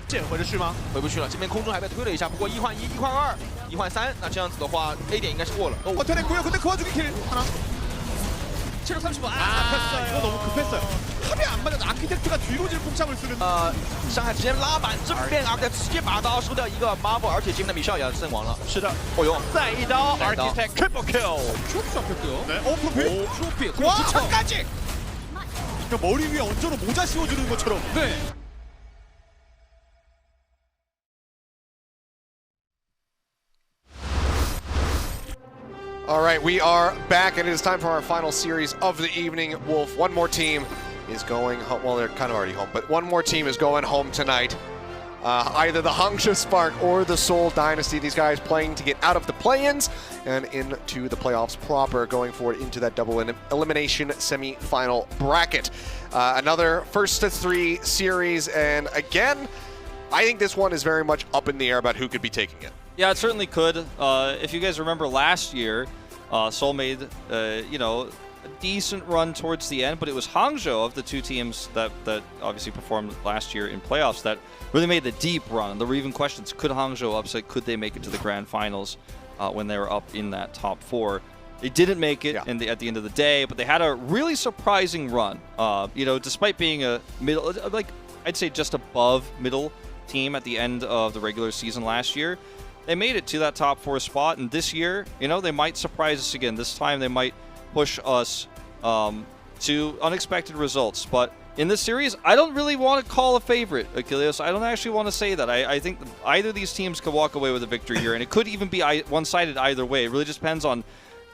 这回得去吗？回不去了，这边空中还被推了一下，不过1换1，1换2，1换3，那这样子的话 ，A 点应该是过了。 됐고요. 근데 그 와중에 킬 하나. 체력 35. 이거 너무 급했어요. 탑이 안 맞아서 아키텍트가 뒤로 질풍참을 쓰는. 伤害直接拉满，这边阿克直接把刀收掉一个 marble， 而且这边的米少也阵亡了。是的。哦呦，再一刀 ，Architect triple kill。 트로피 잡혔고요. 네, 프로필. 트로피. 그리고 부착까지. 그러니까 머리 위에 얹어로 모자 씌워주는 것처럼. 네. All right, we are back, and it is time for our final series of the evening. Wolf, one more team is going home. Well, they're kind of already home, but one more team is going home tonight. Either the Hangzhou Spark or the Seoul Dynasty. These guys playing to get out of the play-ins and into the playoffs proper, going forward into that double elimination semi-final bracket. Another first to 3 series, and again, I think this one is very much up in the air about who could be taking it. Yeah, it certainly could. If you guys remember last year, Seoul made, you know, a decent run towards the end, but it was Hangzhou of the 2 teams that obviously performed last year in playoffs that really made the deep run. There were even questions, could Hangzhou upset, could they make it to the grand finals when they were up in that top 4? They didn't make it at the end of the day, but they had a really surprising run. You know, despite being a middle, like I'd say just above middle team at the end of the regular season last year, they made it to that top 4 spot, and this year, you know, they might surprise us again. This time they might push us to unexpected results. But in this series, I don't really want to call a favorite, Achilles. I don't actually want to say that. I think either of these teams could walk away with a victory here, and it could even be one-sided either way. It really just depends on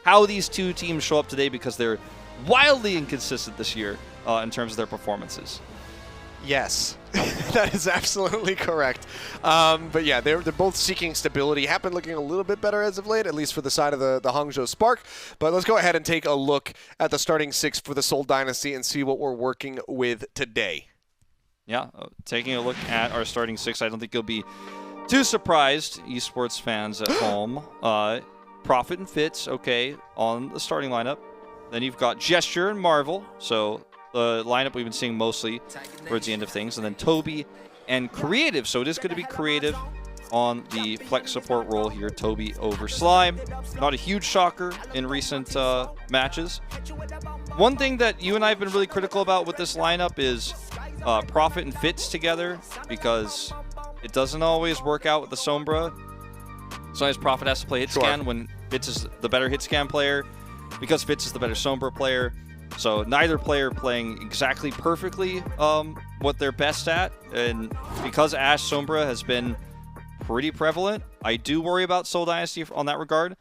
how these 2 teams show up today, because they're wildly inconsistent this year in terms of their performances. Yes, that is absolutely correct. But yeah, they're both seeking stability. Have been looking a little bit better as of late, at least for the side of the Hangzhou Spark. But let's go ahead and take a look at the starting 6 for the Seoul Dynasty and see what we're working with today. Yeah, taking a look at our starting 6, I don't think you'll be too surprised, esports fans at home. Prophet and Fitz, okay, on the starting lineup. Then you've got Gesture and Marvel, so the lineup we've been seeing mostly towards the end of things. And then Toby and Creative. So it is going to be Creative on the flex support role here. Toby over Slime. Not a huge shocker in recent matches. One thing that you and I have been really critical about with this lineup is Prophet and Fitz together, because it doesn't always work out with the Sombra. Sometimes Prophet has to play hit scan when Fitz is the better hit scan player, because Fitz is the better Sombra player. So neither player playing exactly perfectly what they're best at, and because Ashe Sombra has been pretty prevalent, I do worry about Seoul Dynasty on that regard.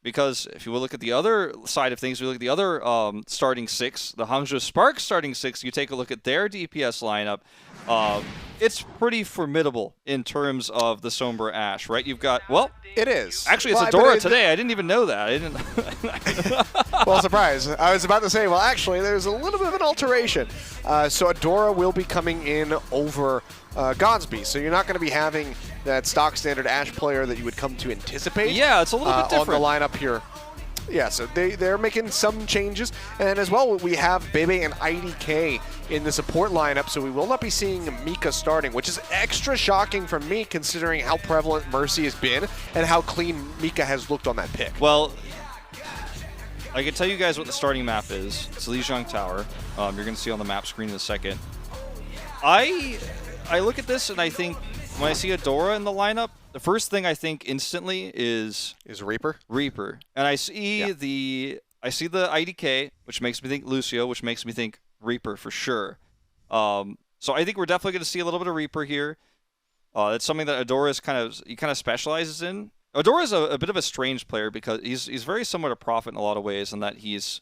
Because if you look at the other side of things, we look at the other starting 6, the Hangzhou Spark starting 6, you take a look at their DPS lineup, it's pretty formidable in terms of the Sombra Ashe, right? You've got, well, it is. Actually, it's Adora today. I didn't even know that. I didn't. Well, surprise. I was about to say, well, actually, there's a little bit of an alteration. So Adora will be coming in over Godsby. So you're not going to be having that stock standard Ashe player that you would come to anticipate. Yeah, it's a little bit different. On the lineup here. Yeah, so they're making some changes. And as well, we have Bebe and IDK in the support lineup, so we will not be seeing Mika starting, which is extra shocking for me considering how prevalent Mercy has been and how clean Mika has looked on that pick. Well, I can tell you guys what the starting map is. It's Lijiang Tower. You're going to see on the map screen in a second. I look at this and I think when I see Adora in the lineup, the first thing I think instantly is Reaper. Reaper, and I see the IDK, which makes me think Lucio, which makes me think Reaper for sure. So I think we're definitely going to see a little bit of Reaper here. It's something that Adora kind of specializes in. Adora is a bit of a strange player because he's very similar to Prophet in a lot of ways, in that he's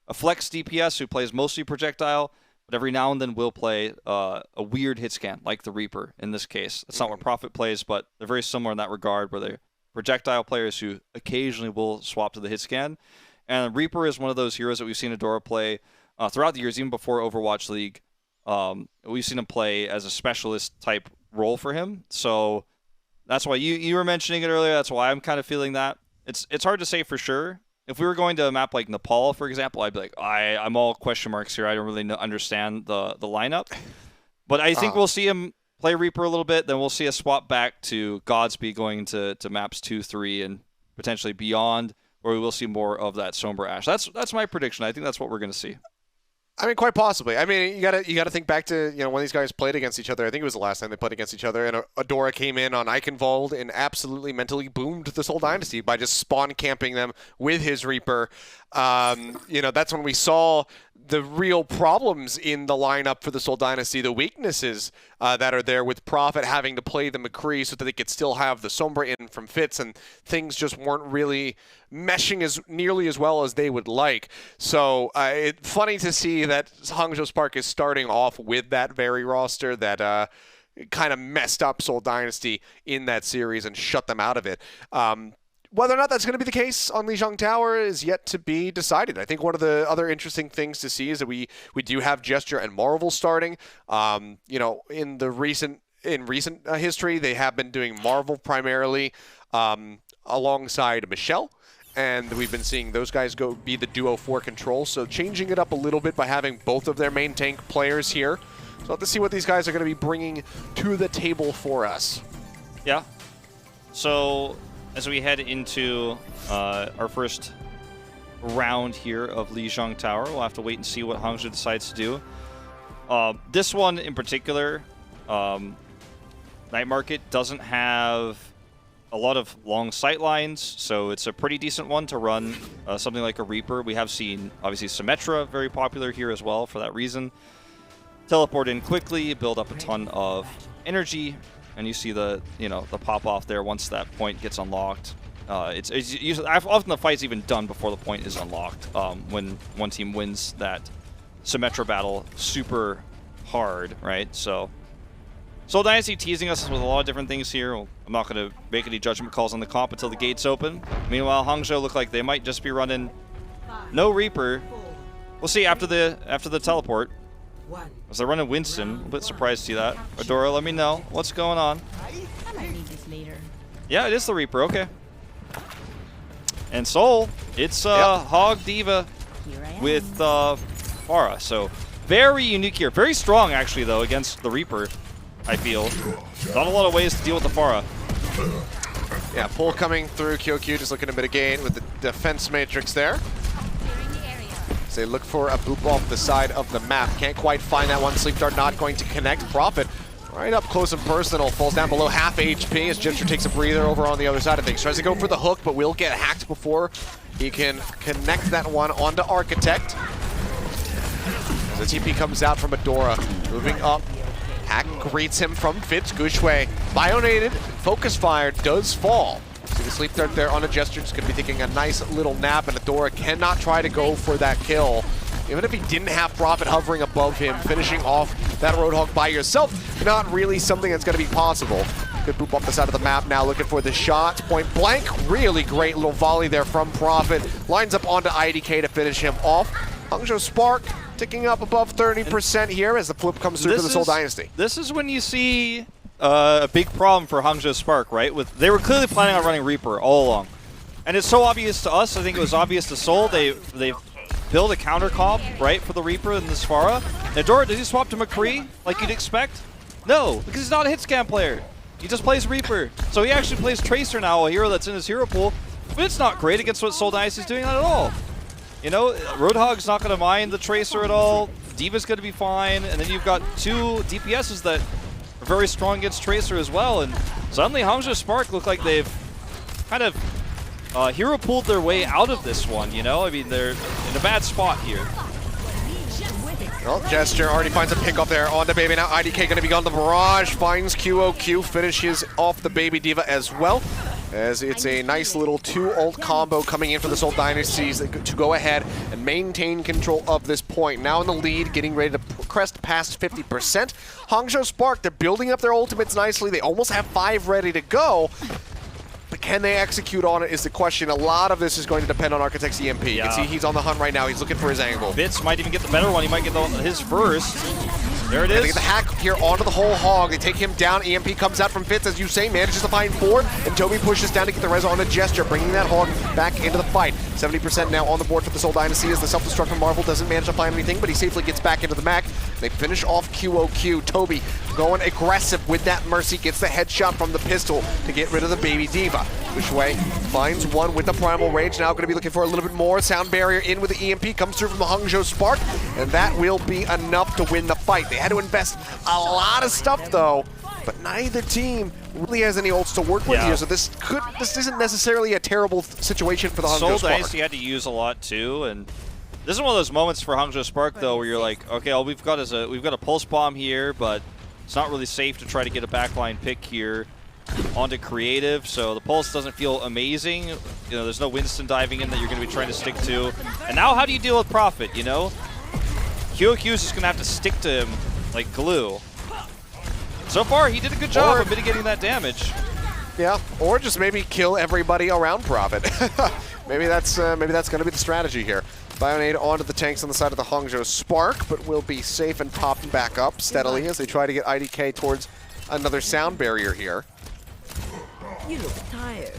a flex DPS who plays mostly projectile, but every now and then will play a weird hit scan, like the Reaper in this case. That's not what Prophet plays, but they're very similar in that regard, where they're projectile players who occasionally will swap to the hit scan. And Reaper is one of those heroes that we've seen Adora play throughout the years, even before Overwatch League. We've seen him play as a specialist type role for him. So that's why you were mentioning it earlier. That's why I'm kind of feeling that. It's hard to say for sure. If we were going to a map like Nepal, for example, I'd be like, I'm all question marks here. I don't really understand the lineup. But I think we'll see him play Reaper a little bit, then we'll see a swap back to Godspeed going to maps 2, 3, and potentially beyond, where we will see more of that Sombra Ashe. That's my prediction. I think that's what we're going to see. I mean, quite possibly. I mean, you gotta think back to when these guys played against each other. I think it was the last time they played against each other, and Adora came in on Eichenwald and absolutely mentally boomed the Seoul Dynasty by just spawn camping them with his Reaper. That's when we saw the real problems in the lineup for the Seoul Dynasty, the weaknesses that are there with Prophet having to play the McCree so that they could still have the Sombra in from Fitz, and things just weren't really meshing as nearly as well as they would like. So it's funny to see that Hangzhou Spark is starting off with that very roster that kind of messed up Seoul Dynasty in that series and shut them out of it. Whether or not that's going to be the case on Lijiang Tower is yet to be decided. I think one of the other interesting things to see is that we do have Gesture and Marvel starting. In recent history, they have been doing Marvel primarily alongside Michelle. And we've been seeing those guys be the duo for control. So changing it up a little bit by having both of their main tank players here. So we'll have to see what these guys are going to be bringing to the table for us. Yeah. So as we head into our first round here of Lijiang Tower, we'll have to wait and see what Hangzhou decides to do. This one in particular, Night Market doesn't have a lot of long sight lines, so it's a pretty decent one to run something like a Reaper. We have seen, obviously, Symmetra very popular here as well for that reason. Teleport in quickly, build up a ton of energy, and you see the pop off there once that point gets unlocked. It's usually often the fight's even done before the point is unlocked when one team wins that Symmetra battle super hard, right? So Seoul Dynasty teasing us with a lot of different things here. I'm not going to make any judgment calls on the comp until the gates open. Meanwhile, Hangzhou look like they might just be running no Reaper. We'll see after the teleport. As they're running Winston, a bit surprised to see that. Adora, let me know what's going on. I might need this later. Yeah, it is the Reaper. Okay. And Seoul, it's Hog Diva with Pharah. So very unique here. Very strong, actually, though, against the Reaper, I feel. Not a lot of ways to deal with the Pharah. Yeah, pull coming through. QQ just looking to mitigate with the defense matrix there. They look for a boop off the side of the map. Can't quite find that one. Sleep Dart not going to connect. Prophet right up close and personal. Falls down below half HP as Gesture takes a breather over on the other side of things. Tries to go for the hook, but will get hacked before he can connect that one onto Architect. As the TP comes out from Adora. Moving up. Hack greets him from Fitz. Gushue bionated. Focus fire does fall. See the Sleep Dart there on a Gesture, just going to be taking a nice little nap, and Adora cannot try to go for that kill. Even if he didn't have Prophet hovering above him, finishing off that Roadhog by yourself, not really something that's going to be possible. Good boop off the side of the map now, looking for the shot. Point blank, really great little volley there from Prophet. Lines up onto IDK to finish him off. Hangzhou Spark ticking up above 30% here as the flip comes through to the Seoul Dynasty. This is when you see a big problem for Hangzhou Spark, right? They were clearly planning on running Reaper all along. And it's so obvious to us, I think it was obvious to Seoul. They build a counter comp, right, for the Reaper and the Sphara. Adora, does he swap to McCree like you'd expect? No, because he's not a hit scan player. He just plays Reaper. So he actually plays Tracer now, a hero that's in his hero pool. But it's not great against what Seoul Dynasty is doing at all. You know, Roadhog's not going to mind the Tracer at all. Diva's going to be fine. And then you've got two DPSs that are very strong against Tracer as well. And suddenly Hangzhou Spark look like they've kind of hero pooled their way out of this one, you know? I mean, they're in a bad spot here. Well, Gesture already finds a pick up there on the Baby. Now IDK going to be on the barrage. Finds QOQ, finishes off the Baby Diva as well. As it's a nice little 2-ult combo coming in for the Seoul Dynasties to go ahead and maintain control of this point. Now in the lead, getting ready to crest past 50%. Hangzhou Spark, they're building up their ultimates nicely. They almost have 5 ready to go. But can they execute on it is the question. A lot of this is going to depend on Architect's EMP. You can see he's on the hunt right now. He's looking for his angle. Fitz might even get the better one. He might get his first. There it is. They get the hack here onto the whole hog. They take him down. EMP comes out from Fitz, as you say, manages to find 4. And Toby pushes down to get the res on a Gesture, bringing that hog back into the fight. 70% now on the board for the Seoul Dynasty as the self-destruct from Marvel doesn't manage to find anything, but he safely gets back into the Mac. They finish off QOQ. Toby going aggressive with that Mercy, gets the headshot from the pistol to get rid of the Baby Diva. Shui finds one with the Primal Rage, now going to be looking for a little bit more. Sound barrier in with the EMP, comes through from the Hangzhou Spark, and that will be enough to win the fight. They had to invest a lot of stuff though, but neither team really has any ults to work with here, so this isn't necessarily a terrible situation for the Hangzhou Seoul Spark. Dynasty had to use a lot too, and this is one of those moments for Hangzhou Spark though, where you're like, okay, all we've got a pulse bomb here, but it's not really safe to try to get a backline pick here onto creative, so the pulse doesn't feel amazing. You know, there's no Winston diving in that you're going to be trying to stick to. And now how do you deal with Prophet, you know? QOQ is just going to have to stick to him like glue. So far, he did a good job of mitigating that damage. Yeah, or just maybe kill everybody around Prophet. maybe that's going to be the strategy here. Bionade onto the tanks on the side of the Hangzhou Spark, but will be safe and popped back up steadily as they try to get IDK towards another sound barrier here. You look tired.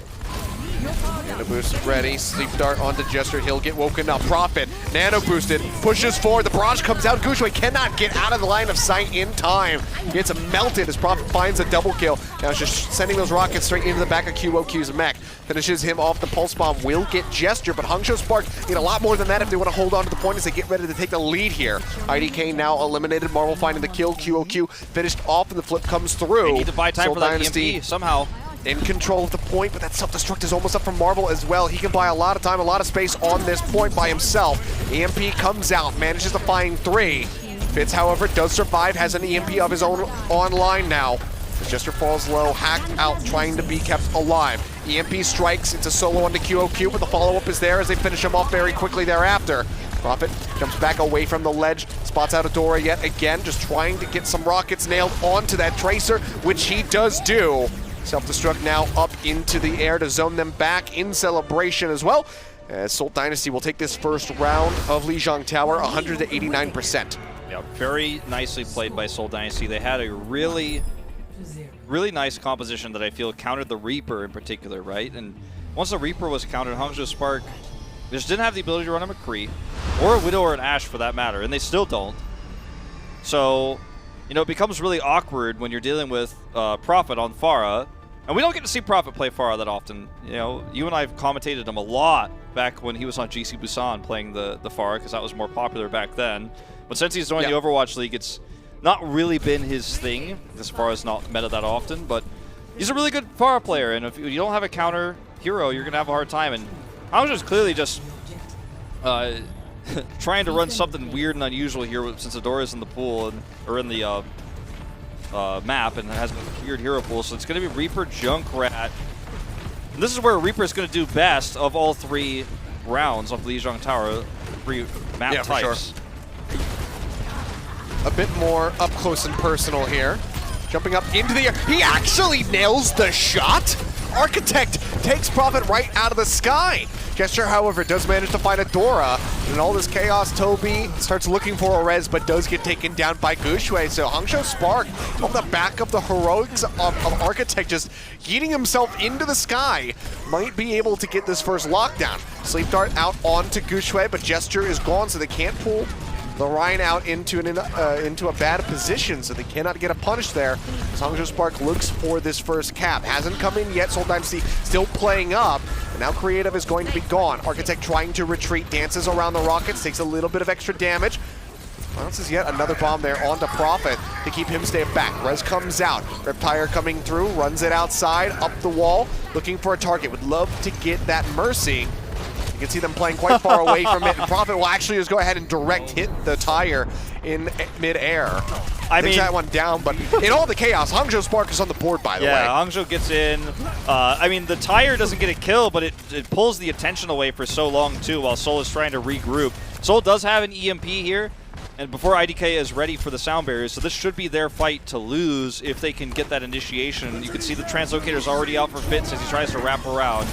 Nano boost ready, sleep dart onto Jester, he'll get woken up. Prophet, nano boosted, pushes forward, the barrage comes out, Gushue cannot get out of the line of sight in time. Gets melted as Prophet finds a double kill. Now it's just sending those rockets straight into the back of QOQ's mech. Finishes him off, the pulse bomb will get Jester, but Hangzhou Spark need a lot more than that if they want to hold on to the point as they get ready to take the lead here. IDK now eliminated, Marvel finding the kill, QOQ finished off and the flip comes through. They need to buy time Seoul for that Dynasty EMP somehow. in control of the point, but that self-destruct is almost up from Marvel as well. He can buy a lot of time, a lot of space on this point by himself. EMP comes out, manages to find 3. Fitz, however, does survive, has an EMP of his own online now. The Jester falls low, hacked out, trying to be kept alive. EMP strikes, it's a solo onto QOQ, but the follow-up is there as they finish him off very quickly thereafter. Prophet jumps back away from the ledge, spots out Adora yet again, just trying to get some rockets nailed onto that Tracer, which he does do. Self-destruct now up into the air to zone them back in celebration as well, as Seoul Dynasty will take this first round of Lijiang Tower 189%. Yeah, very nicely played by Seoul Dynasty. They had a really nice composition that I feel countered the Reaper in particular, right? And once the Reaper was countered, Hangzhou Spark just didn't have the ability to run a McCree, or a Widow or an Ashe for that matter, and they still don't. So, you know, it becomes really awkward when you're dealing with Prophet on Pharah. And we don't get to see Prophet play Pharah that often. You know, you and I have commentated him a lot back when he was on GC Busan playing the Pharah, because that was more popular back then. But since he's joined the Overwatch League, it's not really been his thing, as far as not meta that often. But he's a really good Pharah player, and if you don't have a counter hero, you're going to have a hard time. And I was just clearly just trying to run something weird and unusual here since Adora's in the pool, or in the map, and has a weird hero pool, so it's going to be Reaper, Junkrat. And this is where Reaper is going to do best of all 3 rounds of Lijiang Tower, 3 map types. For sure. A bit more up close and personal here. Jumping up into the air. He actually nails the shot! Architect takes Prophet right out of the sky. Gesture, however, does manage to find Adora. And in all this chaos, Toby starts looking for a res, but does get taken down by Gushue. So Hangzhou Spark, on the back of the heroics of Architect, just yeeting himself into the sky, might be able to get this first lockdown. Sleep Dart out onto Gushue, but Gesture is gone, so they can't pull the Rhine out into a bad position, so they cannot get a punish there. As Hangzhou Spark looks for this first cap. Hasn't come in yet, Seoul Dynasty still playing up, and now Creative is going to be gone. Architect trying to retreat, dances around the rockets, takes a little bit of extra damage. Bounces yet another bomb there onto Prophet to keep him stay back. Res comes out, Reptire coming through, runs it outside, up the wall, looking for a target. Would love to get that Mercy. You can see them playing quite far away from it, and Prophet will actually just go ahead and direct hit the tire in mid-air. I mean, that one down, but in all the chaos, Hangzhou Spark is on the board, by the way. Yeah, Hangzhou gets in. I mean, the tire doesn't get a kill, but it pulls the attention away for so long, too, while Seoul is trying to regroup. Seoul does have an EMP here, and before IDK is ready for the sound barriers, so this should be their fight to lose if they can get that initiation. You can see the translocator's already out for Fitz as he tries to wrap around.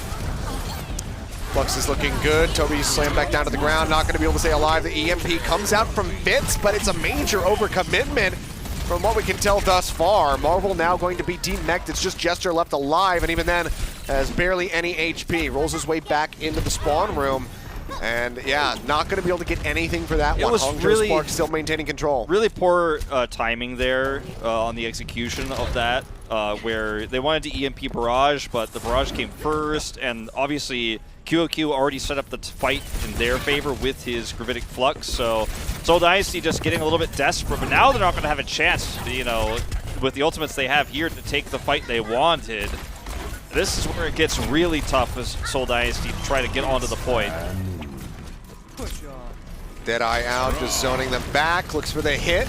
Flux is looking good. Toby slammed back down to the ground, not going to be able to stay alive. The EMP comes out from Fitz, but it's a major overcommitment from what we can tell thus far. Marvel now going to be demeched. It's just Jester left alive, and even then has barely any HP. Rolls his way back into the spawn room. And yeah, not going to be able to get anything for that It one. was Hangzhou really- Spark still maintaining control. Really poor timing there on the execution of that, where they wanted to EMP barrage, but the barrage came first, and obviously QOQ already set up the fight in their favor with his gravitic flux, so Seoul Dynasty just getting a little bit desperate, but now they're not going to have a chance, you know, with the ultimates they have here to take the fight they wanted. This is where it gets really tough as Seoul Dynasty to try to get onto the point. Deadeye out, just zoning them back, looks for the hit.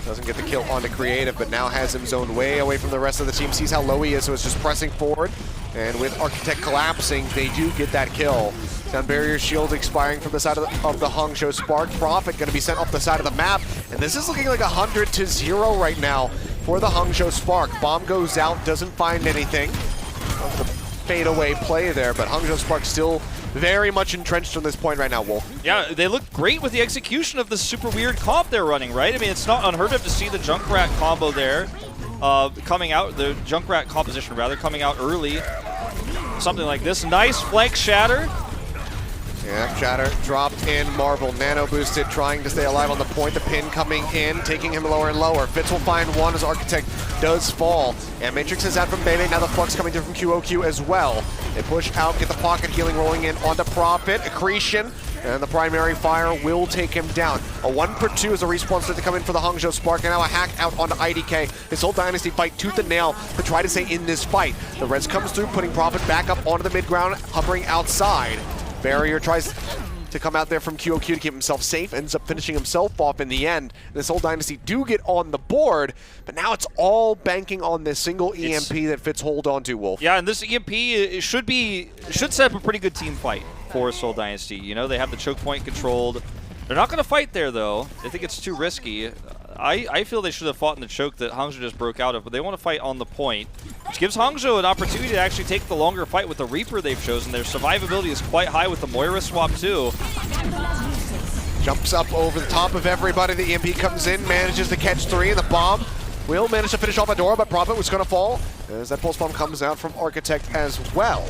Doesn't get the kill onto Creative, but now has him zoned way away from the rest of the team. Sees how low he is, so it's just pressing forward. And with Architect collapsing, they do get that kill. Sound Barrier Shield expiring from the side of the Hangzhou Spark. Prophet going to be sent off the side of the map. And this is looking like 100-0 right now for the Hangzhou Spark. Bomb goes out, doesn't find anything. The fadeaway play there, but Hangzhou Spark still very much entrenched on this point right now, Wolf. Yeah, they look great with the execution of this super weird comp they're running, right? I mean, it's not unheard of to see the Junkrat combo there coming out, the Junkrat composition rather, coming out early. Something like this. Nice flank shatter. Yeah, Shatter dropped in. Marvel nano boosted, trying to stay alive on the point. The pin coming in, taking him lower and lower. Fitz will find one as Architect does fall. And Matrix is out from Bebe. Now the Flux coming through from QOQ as well. They push out, get the pocket healing rolling in onto Prophet. Accretion. And the primary fire will take him down. A 1-for-2 as a respawn start to come in for the Hangzhou Spark, and now a hack out onto IDK. This whole Dynasty fight tooth and nail to try to stay in this fight. The res comes through, putting Prophet back up onto the mid-ground, hovering outside. Barrier tries to come out there from QOQ to keep himself safe, ends up finishing himself off in the end. This whole Dynasty do get on the board, but now it's all banking on this single EMP that Fitz hold on to, Wolf. Yeah, and this EMP it should set up a pretty good team fight for Seoul Dynasty. You know, they have the choke point controlled. They're not going to fight there, though. I think it's too risky. I feel they should have fought in the choke that Hangzhou just broke out of, but they want to fight on the point, which gives Hangzhou an opportunity to actually take the longer fight with the Reaper they've chosen. Their survivability is quite high with the Moira swap, too. Jumps up over the top of everybody. The EMP comes in, manages to catch 3, and the bomb will manage to finish off Adora, but Prophet was going to fall as that pulse bomb comes out from Architect as well.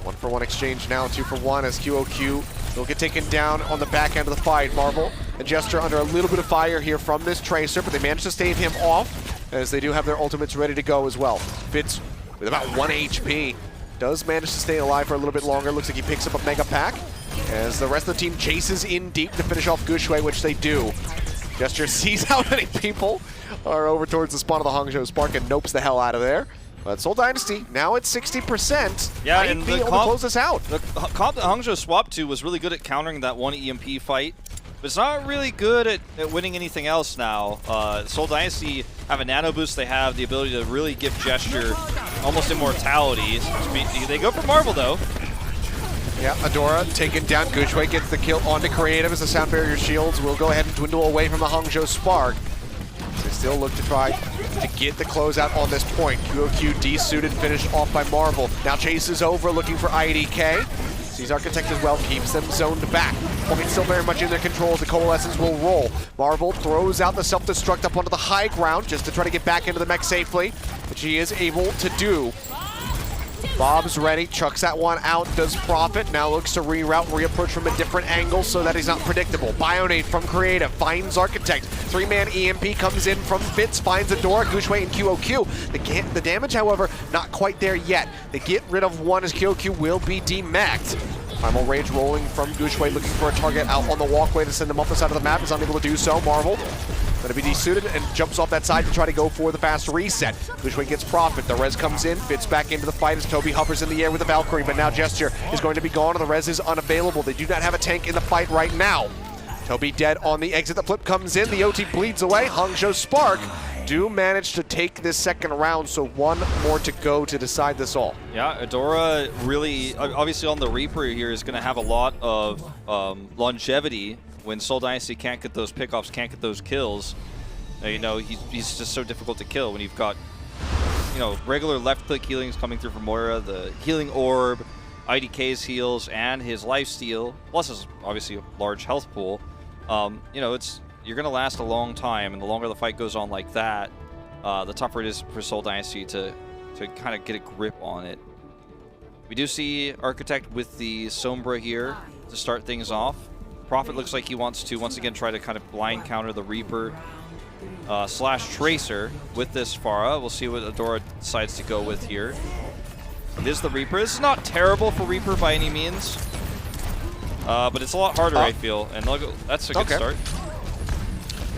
1-for-1 exchange now, 2-for-1 as QOQ will get taken down on the back end of the fight. Marvel and Gesture under a little bit of fire here from this Tracer, but they manage to stave him off as they do have their ultimates ready to go as well. Fitz with about 1 HP does manage to stay alive for a little bit longer. Looks like he picks up a Mega Pack as the rest of the team chases in deep to finish off Gushue, which they do. Gesture sees how many people are over towards the spawn of the Hangzhou Spark and nopes the hell out of there. But Seoul Dynasty now at 60%. Yeah, might and be the able to close this out. The comp that Hangzhou swapped to was really good at countering that one EMP fight, but it's not really good at winning anything else now. Seoul Dynasty have a nano boost. They have the ability to really give Gesture almost immortality. They go for Marvel, though. Yeah, Adora taken down. Gushue gets the kill onto Creative as the Sound Barrier shields will go ahead and dwindle away from the Hangzhou Spark. They still look to try to get the closeout on this point. QOQ desuited, finished off by Marvel. Now chases over, looking for IDK. Sees Architect as well, keeps them zoned back. Point still very much in their control as the Coalescence will roll. Marvel throws out the self-destruct up onto the high ground just to try to get back into the mech safely, which he is able to do. Bob's ready, chucks that one out, does Prophet, now looks to reroute, reapproach from a different angle so that he's not predictable. Bionade from Creative, finds Architect. 3-man EMP comes in from Fitz, finds Adora, Gushue, and QOQ. The damage, however, not quite there yet. They get rid of one as QOQ will be demeched. Primal Rage rolling from Gushue, looking for a target out on the walkway to send him off the side of the map, is unable to do so. Marvel going to be desuited and jumps off that side to try to go for the fast reset. Gushue gets Prophet, the res comes in, Fits back into the fight as Toby hovers in the air with the Valkyrie, but now Gesture is going to be gone and the res is unavailable. They do not have a tank in the fight right now. Toby dead on the exit, the flip comes in, the OT bleeds away. Hangzhou Spark do manage to take this second round, so one more to go to decide this all. Yeah, Adora really, obviously on the Reaper here, is going to have a lot of longevity when Seoul Dynasty can't get those pickoffs, can't get those kills. You know, he's just so difficult to kill when you've got, you know, regular left-click healings coming through from Moira, the healing orb, IDK's heals, and his lifesteal, plus his obviously large health pool. You know, you're going to last a long time, and the longer the fight goes on like that, the tougher it is for Seoul Dynasty to kind of get a grip on it. We do see Architect with the Sombra here to start things off. Prophet looks like he wants to once again try to kind of blind counter the Reaper slash Tracer with this Pharah. We'll see what Adora decides to go with here. It is the Reaper. This is not terrible for Reaper by any means, but it's a lot harder, I feel. And look, that's a good start.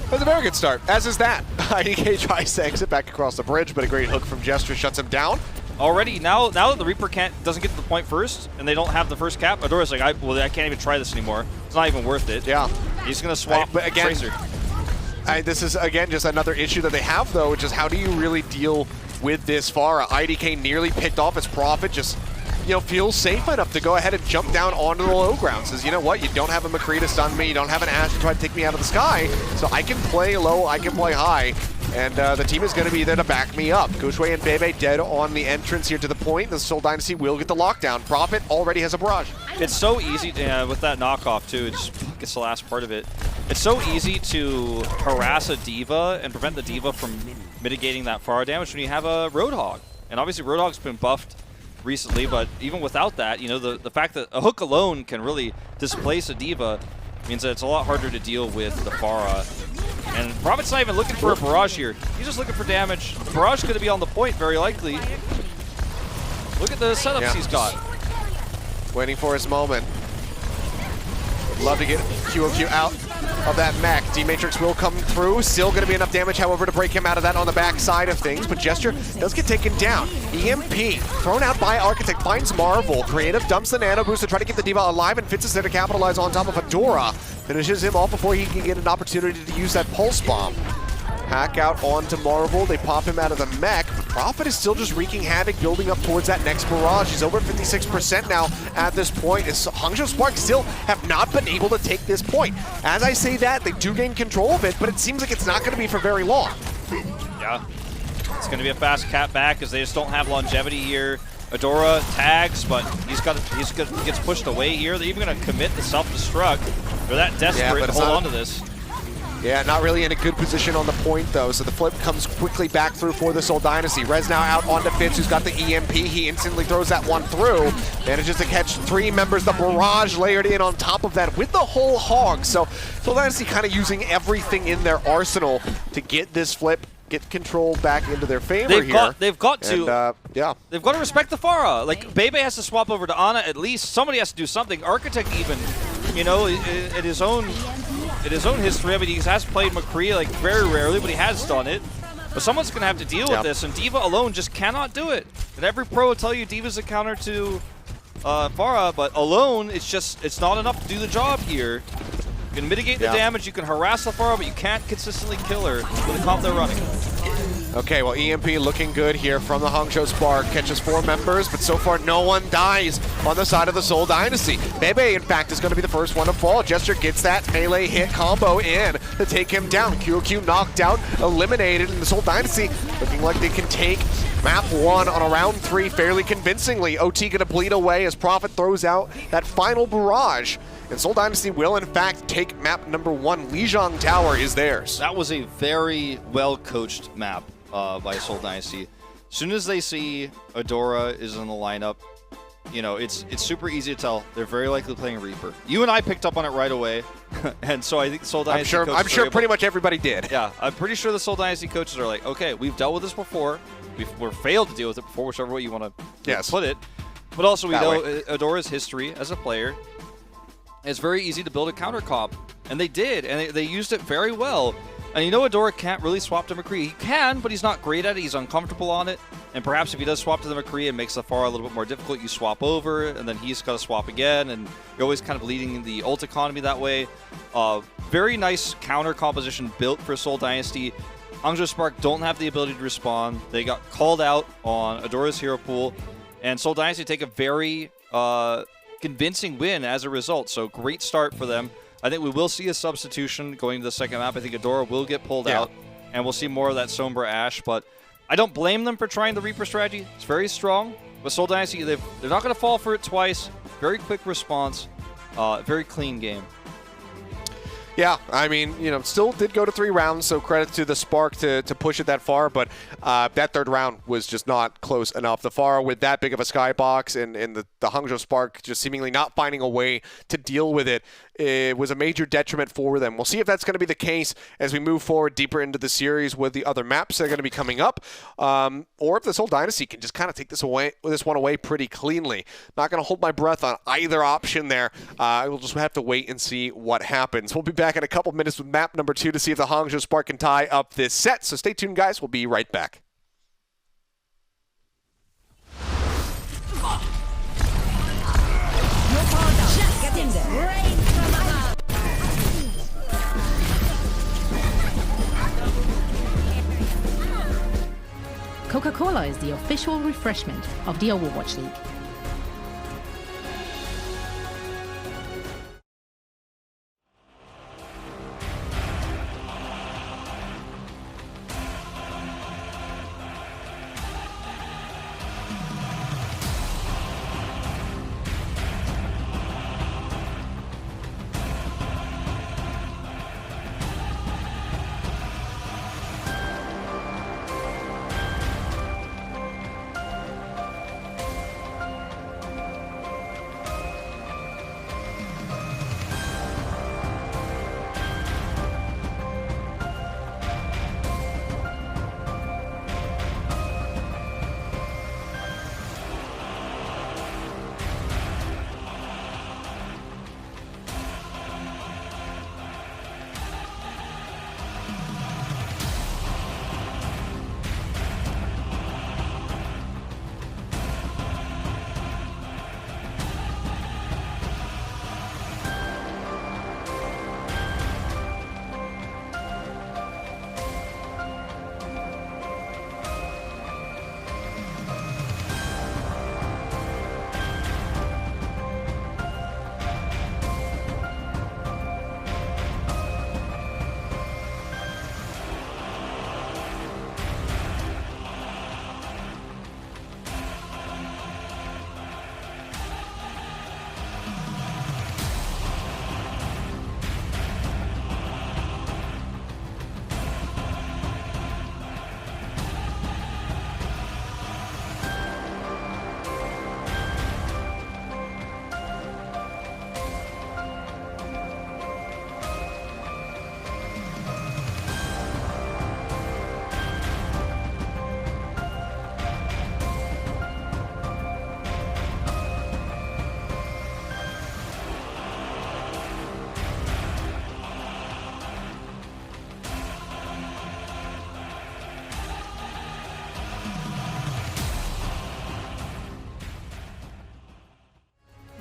That's a very good start, as is that. IDK tries to exit back across the bridge, but a great hook from Jester shuts him down. Already, now that the Reaper doesn't get to the point first, and they don't have the first cap, Adora's like, I can't even try this anymore. It's not even worth it. Yeah. He's going to swap but again, Tracer. This is, again, just another issue that they have, though, which is how do you really deal with this Pharah? IDK nearly picked off his Prophet, just, you know, feels safe enough to go ahead and jump down onto the low ground. Says, you know what, you don't have a McCree to stun me, you don't have an Ashe to try to take me out of the sky, so I can play low, I can play high. And the team is going to be there to back me up. Gushui and Bebe dead on the entrance here to the point. The Seoul Dynasty will get the lockdown. Prophet already has a barrage. It's so easy with that knockoff, too. It just gets the last part of it. It's so easy to harass a D.Va and prevent the D.Va from mitigating that Pharah damage when you have a Roadhog. And obviously, Roadhog's been buffed recently, but even without that, you know, the fact that a hook alone can really displace a D.Va means that it's a lot harder to deal with the Pharah. And Prophet's not even looking for a barrage here. He's just looking for damage. The barrage is going to be on the point, very likely. Look at the setups he's got. Waiting for his moment. Would love to get QOQ out of that mech. D-Matrix will come through. Still going to be enough damage, however, to break him out of that on the back side of things. But Gesture does get taken down. EMP thrown out by Architect finds Marvel. Creative dumps the nano boost to try to keep the D.Va alive, and Fitz is there to capitalize on top of Adora. Finishes him off before he can get an opportunity to use that Pulse Bomb. Hack out onto Marvel. They pop him out of the mech. Prophet is still just wreaking havoc, building up towards that next barrage. He's over 56% now at this point. As Hangzhou Spark still have not been able to take this point. As I say that, they do gain control of it, but it seems like it's not going to be for very long. Yeah. It's going to be a fast cap back because they just don't have longevity here. Adora tags, but gets pushed away here. They're even going to commit the self-destruct. They're that desperate to hold on to this. Yeah, not really in a good position on the point, though, so the flip comes quickly back through for the Seoul Dynasty. Rez now out onto Fitz, who's got the EMP. He instantly throws that one through. Manages to catch 3 members. The barrage layered in on top of that with the whole hog. So Seoul Dynasty kind of using everything in their arsenal to get this flip, get control back into their favor here. They've got to respect the Pharah. Like, Bebe has to swap over to Ana at least. Somebody has to do something. Architect even, you know, at his own history, I mean, he has played McCree like very rarely, but he has done it. But someone's going to have to deal with this, and D.Va alone just cannot do it. And every pro will tell you D.Va's a counter to Pharah, but alone, it's not enough to do the job here. You can mitigate the damage, you can harass the Pharah, but you can't consistently kill her with the comp they're running. Okay, well, EMP looking good here from the Hangzhou Spark. Catches 4 members, but so far no one dies on the side of the Seoul Dynasty. Bebe, in fact, is going to be the first one to fall. Gesture gets that melee hit combo in to take him down. QOQ knocked out, eliminated, and the Seoul Dynasty looking like they can take map 1 on a round 3 fairly convincingly. OT going to bleed away as Prophet throws out that final barrage. And Seoul Dynasty will, in fact, take map number 1. Lijiang Tower is theirs. That was a very well-coached map by Seoul Dynasty. As soon as they see Adora is in the lineup, you know, it's super easy to tell. They're very likely playing Reaper. You and I picked up on it right away, and so I think Seoul Dynasty I'm sure pretty much everybody did. Yeah, I'm pretty sure the Seoul Dynasty coaches are like, okay, we've dealt with this before. We've failed to deal with it before, whichever way you want to put it. But also we know Adora's history as a player. It's very easy to build a counter comp, and they did, and they used it very well. And you know Adora can't really swap to McCree. He can, but he's not great at it. He's uncomfortable on it. And perhaps if he does swap to the McCree and makes the Pharah a little bit more difficult, you swap over, and then he's got to swap again, and you're always kind of leading the ult economy that way. Very nice counter composition built for Seoul Dynasty. Hangzhou Spark don't have the ability to respond. They got called out on Adora's hero pool, and Seoul Dynasty take a very convincing win as a result. So great start for them. I think we will see a substitution going to the second map. I think Adora will get pulled out, and we'll see more of that Sombra Ashe. But I don't blame them for trying the Reaper strategy. It's very strong. But Seoul Dynasty, they're not going to fall for it twice. Very quick response. Very clean game. Yeah, I mean, you know, still did go to 3 rounds, so credit to the Spark to push it that far, but that 3rd round was just not close enough. The Pharah with that big of a skybox and the Hangzhou Spark just seemingly not finding a way to deal with it, it was a major detriment for them. We'll see if that's going to be the case as we move forward deeper into the series with the other maps that are going to be coming up, or if the Seoul Dynasty can just kind of take this one away pretty cleanly. Not going to hold my breath on either option there. We'll just have to wait and see what happens. We'll be back in a couple minutes with map number 2 to see if the Hangzhou Spark can tie up this set. So stay tuned, guys. We'll be right back. Get in there. Coca-Cola is the official refreshment of the Overwatch League.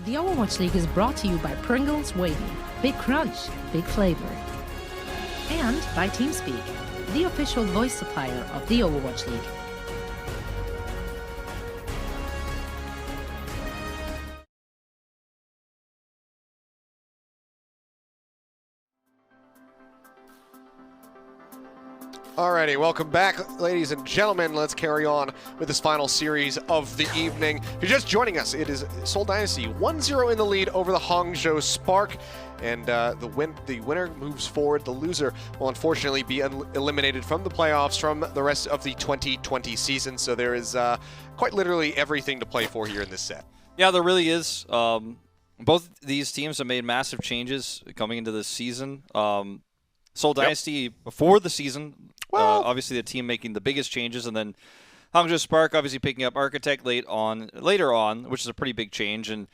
The Overwatch League is brought to you by Pringles Wavy, Big Crunch, Big Flavor. And by TeamSpeak, the official voice supplier of the Overwatch League. Alrighty, welcome back, ladies and gentlemen. Let's carry on with this final series of the evening. If you're just joining us, it is Seoul Dynasty 1-0 in the lead over the Hangzhou Spark. And the winner moves forward. The loser will unfortunately be eliminated from the playoffs from the rest of the 2020 season. So there is quite literally everything to play for here in this set. Yeah, there really is. Both these teams have made massive changes coming into this season. Seoul Dynasty before the season, obviously the team making the biggest changes, and then Hangzhou Spark obviously picking up Architect later on, which is a pretty big change, and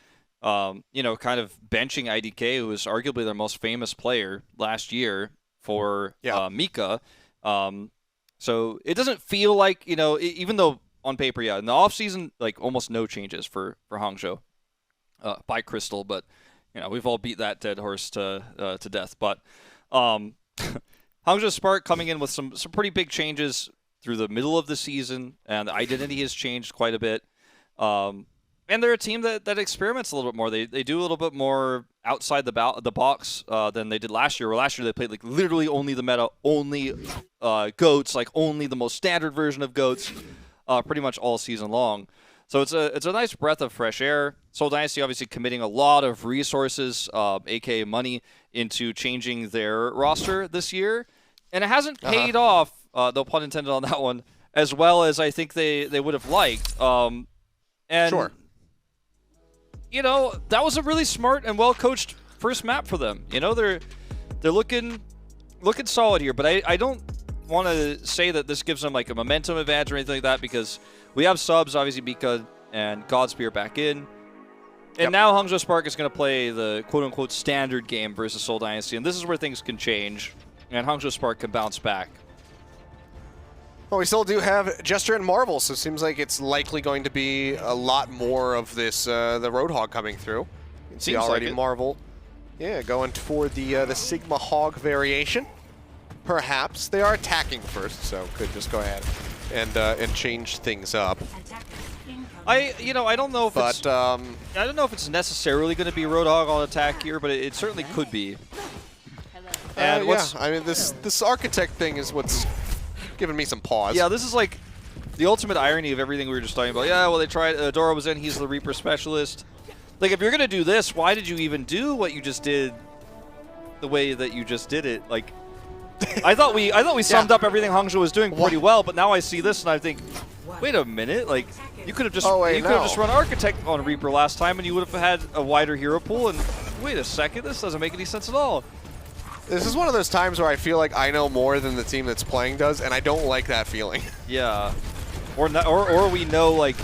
kind of benching IDK, who was arguably their most famous player last year for Mika. So it doesn't feel like, even though on paper, in the offseason, like almost no changes for Hangzhou by Crystal, but we've all beat that dead horse to death. But Hangzhou Spark coming in with some pretty big changes through the middle of the season, and the identity has changed quite a bit. And they're a team that experiments a little bit more. They do a little bit more outside the box than they did last year. Where last year they played like literally only the meta, only goats, like only the most standard version of goats, pretty much all season long. So it's a nice breath of fresh air. Seoul Dynasty obviously committing a lot of resources, aka money, into changing their roster this year, and it hasn't paid off, no pun intended on that one, as well as I think they would have liked. And Sure. you know, that was a really smart and well coached first map for them. You know, they're looking solid here, but I don't want to say that this gives them like a momentum advantage or anything like that, because we have subs, obviously Mika and Godspear back in. And now Hangzhou Spark is going to play the quote-unquote standard game versus Seoul Dynasty, and this is where things can change, and Hangzhou Spark can bounce back. Well, we still do have Jester and Marvel, so it seems like it's likely going to be a lot more of this, the Roadhog coming through. You can see Seems already like it. Marvel, yeah, going for the Sigma Hog variation. Perhaps. They are attacking first, so could just go ahead and change things up. I don't know if But, I don't know if it's necessarily going to be Roadhog on attack here, but it certainly could be. And yeah, I mean, this Architect thing is what's giving me some pause. Yeah, this is like the ultimate irony of everything we were just talking about. Yeah, well, they tried. Dora was in. He's the Reaper specialist. Like, if you're gonna do this, why did you even do what you just did? The way that you just did it, like, I thought we summed up everything Hangzhou was doing pretty well, but now I see this and I think, wait a minute, like, you could have just just run Architect on Reaper last time and you would have had a wider hero pool. And wait a second, this doesn't make any sense at all. This is one of those times where I feel like I know more than the team that's playing does, and I don't like that feeling. Yeah, or we know, like,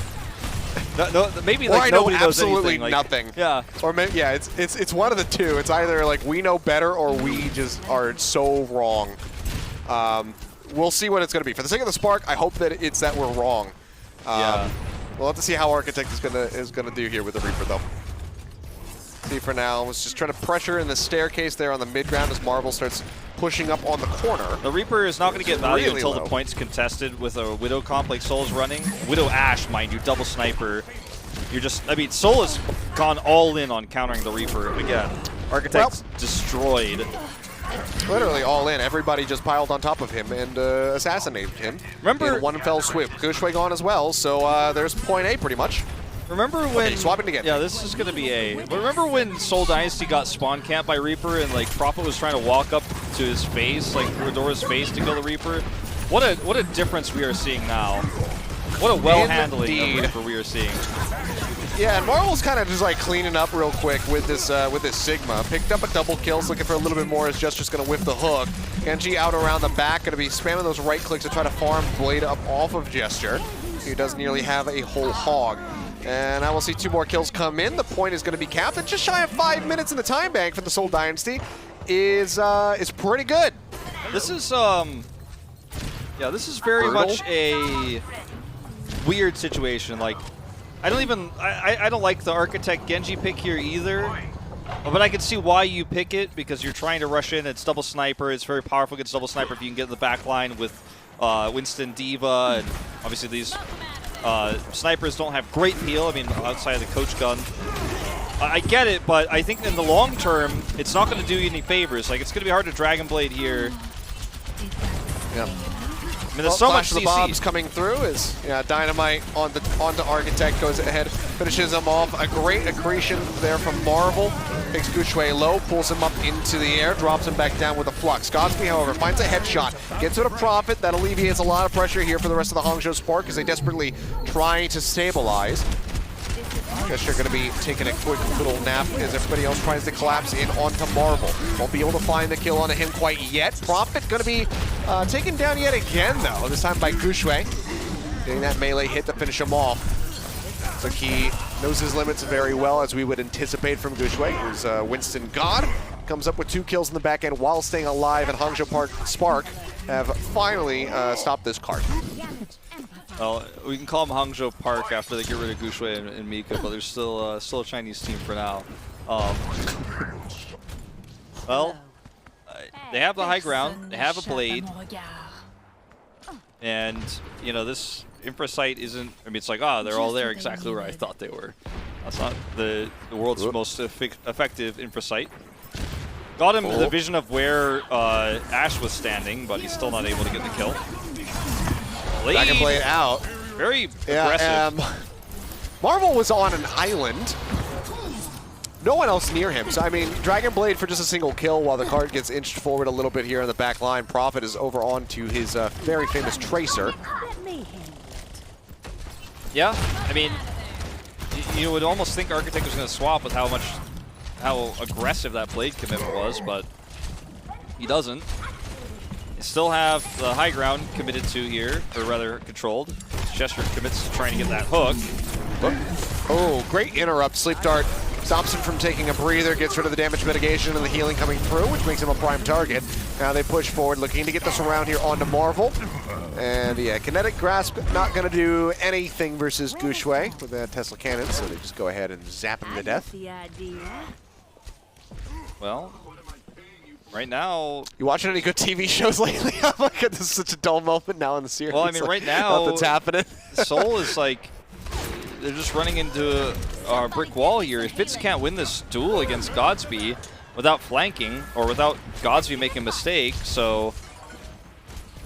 maybe or like I know nobody knows absolutely anything. Like, nothing. Yeah, or maybe, yeah, it's one of the two. It's either like we know better or we just are so wrong. We'll see what it's going to be. For the sake of the Spark, I hope that it's that we're wrong. yeah. We'll have to see how Architect is gonna do here with the Reaper, though. See for now, was just trying to pressure in the staircase there on the mid ground as Marvel starts pushing up on the corner. The Reaper is not going to get value really until low. the point's contested with a Widow comp like Soul's running. Widow Ash, mind you, double sniper. You're just, I mean, Soul has gone all in on countering the Reaper again. Architect's destroyed. Literally all in. Everybody just piled on top of him and assassinated him. Remember, in one fell swoop. Gushue gone as well, so there's point A pretty much. remember when... Okay, swapping again. Yeah, this is going to be A. But remember when Seoul Dynasty got spawn camped by Reaper and, like, Prophet was trying to walk up to his face, like, Redora's face to kill the Reaper? What a difference we are seeing now. What a well-handling of Reaper we are seeing. Yeah, and Marvel's kind of just like cleaning up real quick with this Sigma. Picked up a double kill, looking for a little bit more as Jester's going to whiff the hook. Genji out around the back, going to be spamming those right clicks to try to farm Blade up off of Jester. He does nearly have a whole hog. And I will see 2 more kills come in. The point is going to be capped. And just shy of 5 minutes in the time bank for the Seoul Dynasty is pretty good. This is, yeah, this is very much a weird situation. Like, I don't like the Architect Genji pick here either, but I can see why you pick it, because you're trying to rush in. It's double sniper. It's very powerful against double sniper if you can get in the back line with Winston, Diva, and obviously these snipers don't have great peel. I mean, outside of the coach gun. I get it, but I think in the long term, it's not going to do you any favors. Like, it's going to be hard to Dragon Blade here. Yep. I mean, there's so much Flash of the bombs coming through as Dynamite onto Architect, goes ahead, finishes him off. A great accretion there from Marvel. Takes Gushue low, pulls him up into the air, drops him back down with a flux. Godspear, however, finds a headshot, gets to the Prophet. That alleviates a lot of pressure here for the rest of the Hangzhou Spark as they desperately try to stabilize. Guess you're going to be taking a quick little nap as everybody else tries to collapse in onto Marvel. Won't be able to find the kill onto him quite yet. Prophet going to be taken down yet again, though, this time by Gushue. Getting that melee hit to finish him off. So he knows his limits very well, as we would anticipate from Gushue, who's Winston God. Comes up with 2 kills in the back end while staying alive, and Hangzhou Spark have finally stopped this card. Well, we can call them Hangzhou Park after they get rid of Gushue and Mika, but they're still a Chinese team for now. Well, they have the high ground, they have a blade, and, you know, this infra site isn't, I mean, it's like, they're all there exactly where I thought they were. That's not the world's most effective infra site. Got him the vision of where Ash was standing, but he's still not able to get the kill. Back and play it out. Very aggressive. Marvel was on an island. No one else near him. So, I mean, Dragon Blade for just a single kill while the card gets inched forward a little bit here in the back line. Prophet is over onto his very famous Tracer. Yeah, I mean, you would almost think Architect was going to swap with how aggressive that Blade commitment was, but he doesn't. They still have the high ground committed to here, or rather controlled. Chester commits to trying to get that hook. Oh, great interrupt. Sleep Dart stops him from taking a breather, gets rid of the damage mitigation and the healing coming through, which makes him a prime target. Now they push forward, looking to get this around here onto Marvel. And yeah, Kinetic Grasp not going to do anything versus Gushui with that Tesla cannon, so they just go ahead and zap him to death. Well, right now... You watching any good TV shows lately? Oh my god, this is such a dull moment now in the series. Well, I mean, right now... Nothing's happening. Seoul is like... They're just running into a brick wall here. If Fitz can't win this duel against Godsby without flanking, or without Godsby making a mistake, so...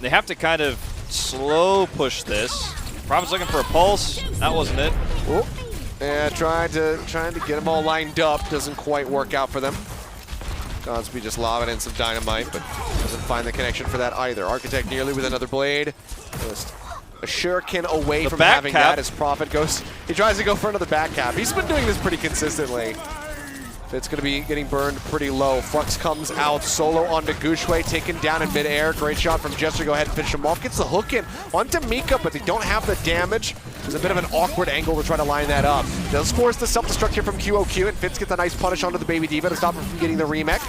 They have to kind of slow push this. Prophet's looking for a pulse. That wasn't it. Oh. Yeah, trying to get them all lined up. Doesn't quite work out for them. Godsby just lobbing in some dynamite, but doesn't find the connection for that either. Architect nearly with another blade. Just a shuriken away from having that as Prophet goes. He tries to go for another back cap. He's been doing this pretty consistently. It's going to be getting burned pretty low. Flux comes out solo onto Gushui, taken down in midair. Great shot from Jester. Go ahead and finish him off. Gets the hook in onto Mika, but they don't have the damage. There's a bit of an awkward angle to try to line that up. Does force the self-destruct here from QOQ, and Fitz gets a nice punish onto the Baby Diva to stop him from getting the remake.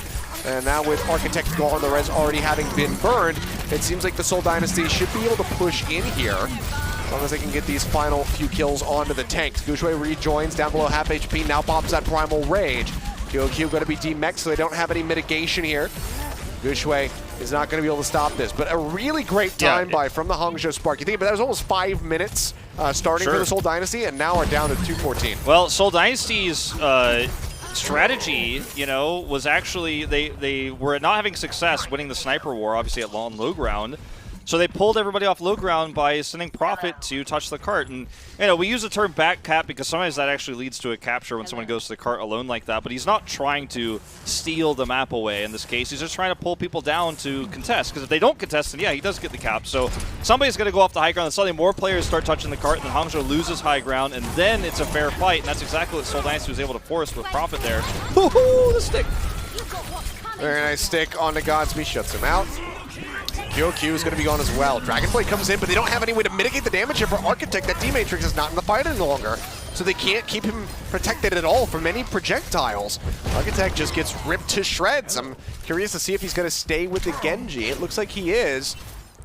And now with Architect gone, the res already having been burned, it seems like the Seoul Dynasty should be able to push in here. As long as they can get these final few kills onto the tanks. Gushui rejoins down below half HP, now pops that Primal Rage. QOQ going to be demexed, so they don't have any mitigation here. Gushui is not going to be able to stop this, but a really great time by from the Hangzhou Spark. You think about that, was almost 5 minutes starting for the Seoul Dynasty, and now are down to 2:14. Well, Seoul Dynasty's strategy, you know, was actually they were not having success winning the sniper war, obviously at low ground. So they pulled everybody off low ground by sending Prophet to touch the cart. And, you know, we use the term back cap because sometimes that actually leads to a capture when someone goes to the cart alone like that. But he's not trying to steal the map away in this case. He's just trying to pull people down to contest. Because if they don't contest, then yeah, he does get the cap. So somebody's going to go off the high ground. And suddenly more players start touching the cart. And then Hangzhou loses high ground. And then it's a fair fight. And that's exactly what Seoul Dynasty was able to force with Prophet there. Woohoo! The stick! Very nice stick onto Godsby. Shuts him out. QOQ is going to be gone as well. Dragonblade comes in, but they don't have any way to mitigate the damage here for Architect. That D-Matrix is not in the fight any longer, so they can't keep him protected at all from any projectiles. Architect just gets ripped to shreds. I'm curious to see if he's going to stay with the Genji. It looks like he is.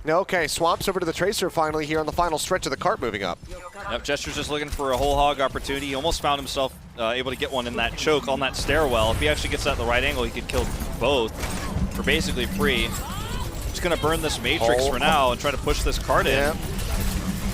Okay, swaps over to the Tracer finally here on the final stretch of the cart moving up. Yep, Jester's just looking for a whole hog opportunity. He almost found himself able to get one in that choke on that stairwell. If he actually gets that at the right angle, he could kill both for basically free. Just going to burn this Matrix for now and try to push this cart in. Yeah.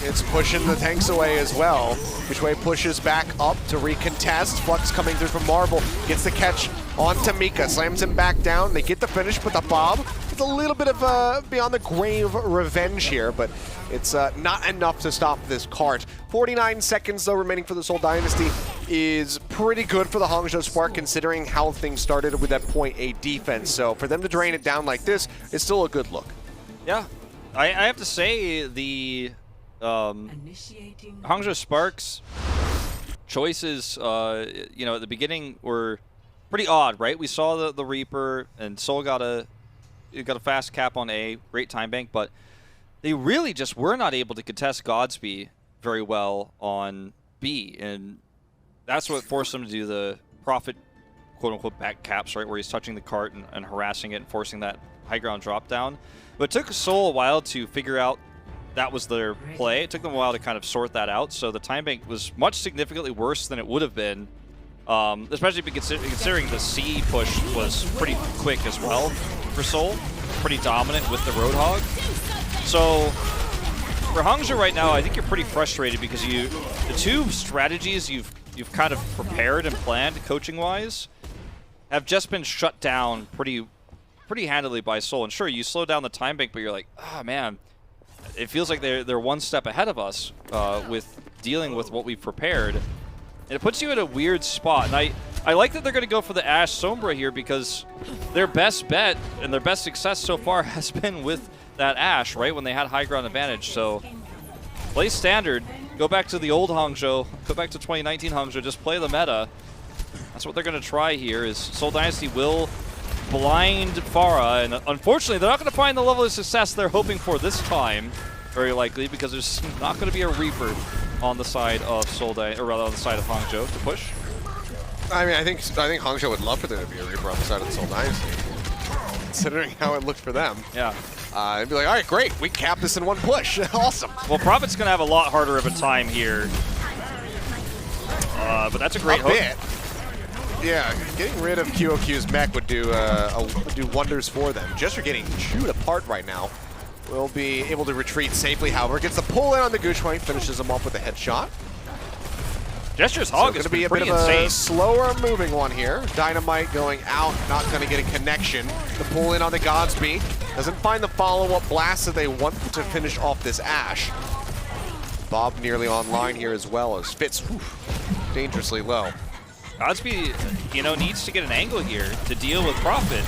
It's pushing the tanks away as well. Gushui pushes back up to recontest. Flux coming through from Marvel. Gets the catch onto Mika. Slams him back down. They get the finish with the Bob. It's a little bit of beyond the grave revenge here, but it's not enough to stop this cart. 49 seconds, though, remaining for the Seoul Dynasty is pretty good for the Hangzhou Spark, considering how things started with that point A defense. So for them to drain it down like this is still a good look. Yeah. I have to say the Hangzhou Spark's choices, you know, at the beginning were pretty odd, right? We saw the Reaper, and Seoul got a fast cap on A, great time bank, but they really just were not able to contest Godsby very well on B, and that's what forced them to do the Prophet quote-unquote back caps, right, where he's touching the cart and harassing it and forcing that high ground drop down. But it took Seoul a while to figure out that was their play. It took them a while to kind of sort that out, so the time bank was much significantly worse than it would have been, especially considering the C push was pretty quick as well for Seoul, pretty dominant with the Roadhog. So for Hangzhou right now, I think you're pretty frustrated because the two strategies you've kind of prepared and planned coaching-wise have just been shut down pretty handily by Seoul. And sure, you slow down the time bank, but you're like, ah, man, it feels like they're one step ahead of us with dealing with what we've prepared. And it puts you in a weird spot. And I like that they're going to go for the Ashe Sombra here because their best bet and their best success so far has been with that Ashe, right? When they had high ground advantage. So play standard. Go back to the old Hangzhou. Go back to 2019 Hangzhou. Just play the meta. That's what they're going to try here is Seoul Dynasty will blind Pharah. And unfortunately, they're not going to find the level of success they're hoping for this time. Very likely because there's not going to be a Reaper on the side of Seoul Dynasty, or rather on the side of Hangzhou to push. I mean, I think Hangzhou would love for there to be a Reaper on the side of the Seoul Dynasty, considering how it looked for them. Yeah. They'd be like, all right, great, we capped this in one push. Awesome. Well, Prophet's going to have a lot harder of a time here. But that's a great hook. Bit. Yeah, getting rid of QOQ's mech would do wonders for them. Just for getting chewed apart right now. Will be able to retreat safely, however. Gets the pull in on the Gushwang, finishes him off with a headshot. Gesture's Hog is be a pretty bit of insane. a slower moving one here. Dynamite going out, not going to get a connection. The pull in on the Godspeed. Doesn't find the follow-up blast that they want to finish off this Ashe. Bob nearly online here as well as Fitz dangerously low. Godspeed, you know, needs to get an angle here to deal with Prophet.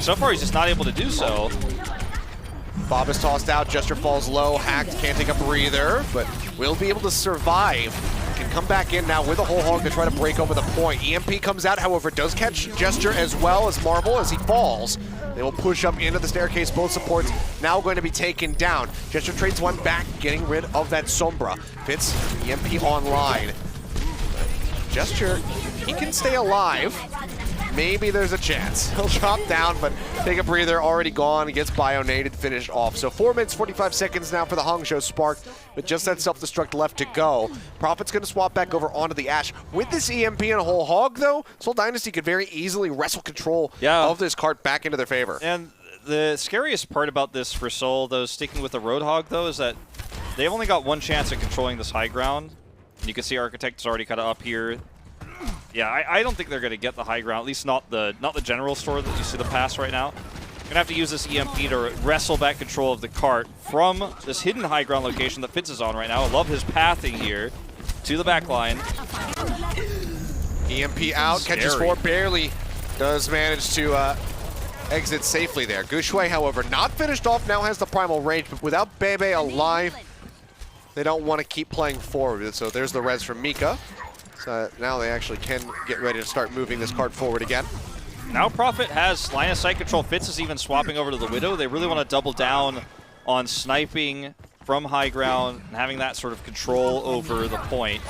So far, he's just not able to do so. Bob is tossed out, Jester falls low, Hacked can't take a breather, but will be able to survive. Can come back in now with a whole hog to try to break over the point. EMP comes out, however, does catch Jester as well as Marvel as he falls. They will push up into the staircase, both supports now going to be taken down. Jester trades one back, getting rid of that Sombra. Fitz, EMP online. Jester, he can stay alive. Maybe there's a chance. He'll drop down, but take a breather, already gone. He gets bionated, finished off. So 4 minutes, 45 seconds now for the Hangzhou Spark, with just that self-destruct left to go. Prophet's going to swap back over onto the Ashe. With this EMP and a whole hog, though, Seoul Dynasty could very easily wrestle control of this cart back into their favor. And the scariest part about this for Seoul, though, sticking with the Roadhog, though, is that they've only got one chance at controlling this high ground. And you can see Architect is already kind of up here. Yeah, I don't think they're going to get the high ground, at least not the general store that you see the pass right now. Going to have to use this EMP to wrestle back control of the cart from this hidden high ground location that Fitz is on right now. I love his pathing here to the back line. EMP out, catches 4, barely does manage to exit safely there. Gushwang, however, not finished off, now has the primal range, but without Bebe alive, they don't want to keep playing forward. So there's the res from Mika. So now they actually can get ready to start moving this cart forward again. Now Prophet has line of sight control. Fitz is even swapping over to the Widow. They really want to double down on sniping from high ground and having that sort of control over the point.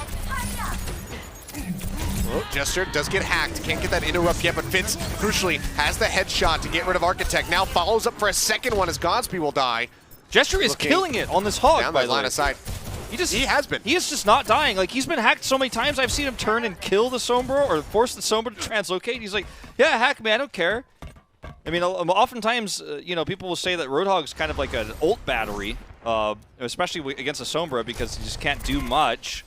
Oh, Jester does get hacked. Can't get that interrupt yet, but Fitz, crucially, has the headshot to get rid of Architect. Now follows up for a second one as Godspeed will die. Jester is killing it on this hog, down by the the line way. of sight. He has been. He is just not dying. Like, he's been hacked so many times. I've seen him turn and kill the Sombra or force the Sombra to translocate. He's like, yeah, hack me, I don't care. I mean, oftentimes, you know, people will say that Roadhog's kind of like an ult battery, especially against a Sombra because you just can't do much.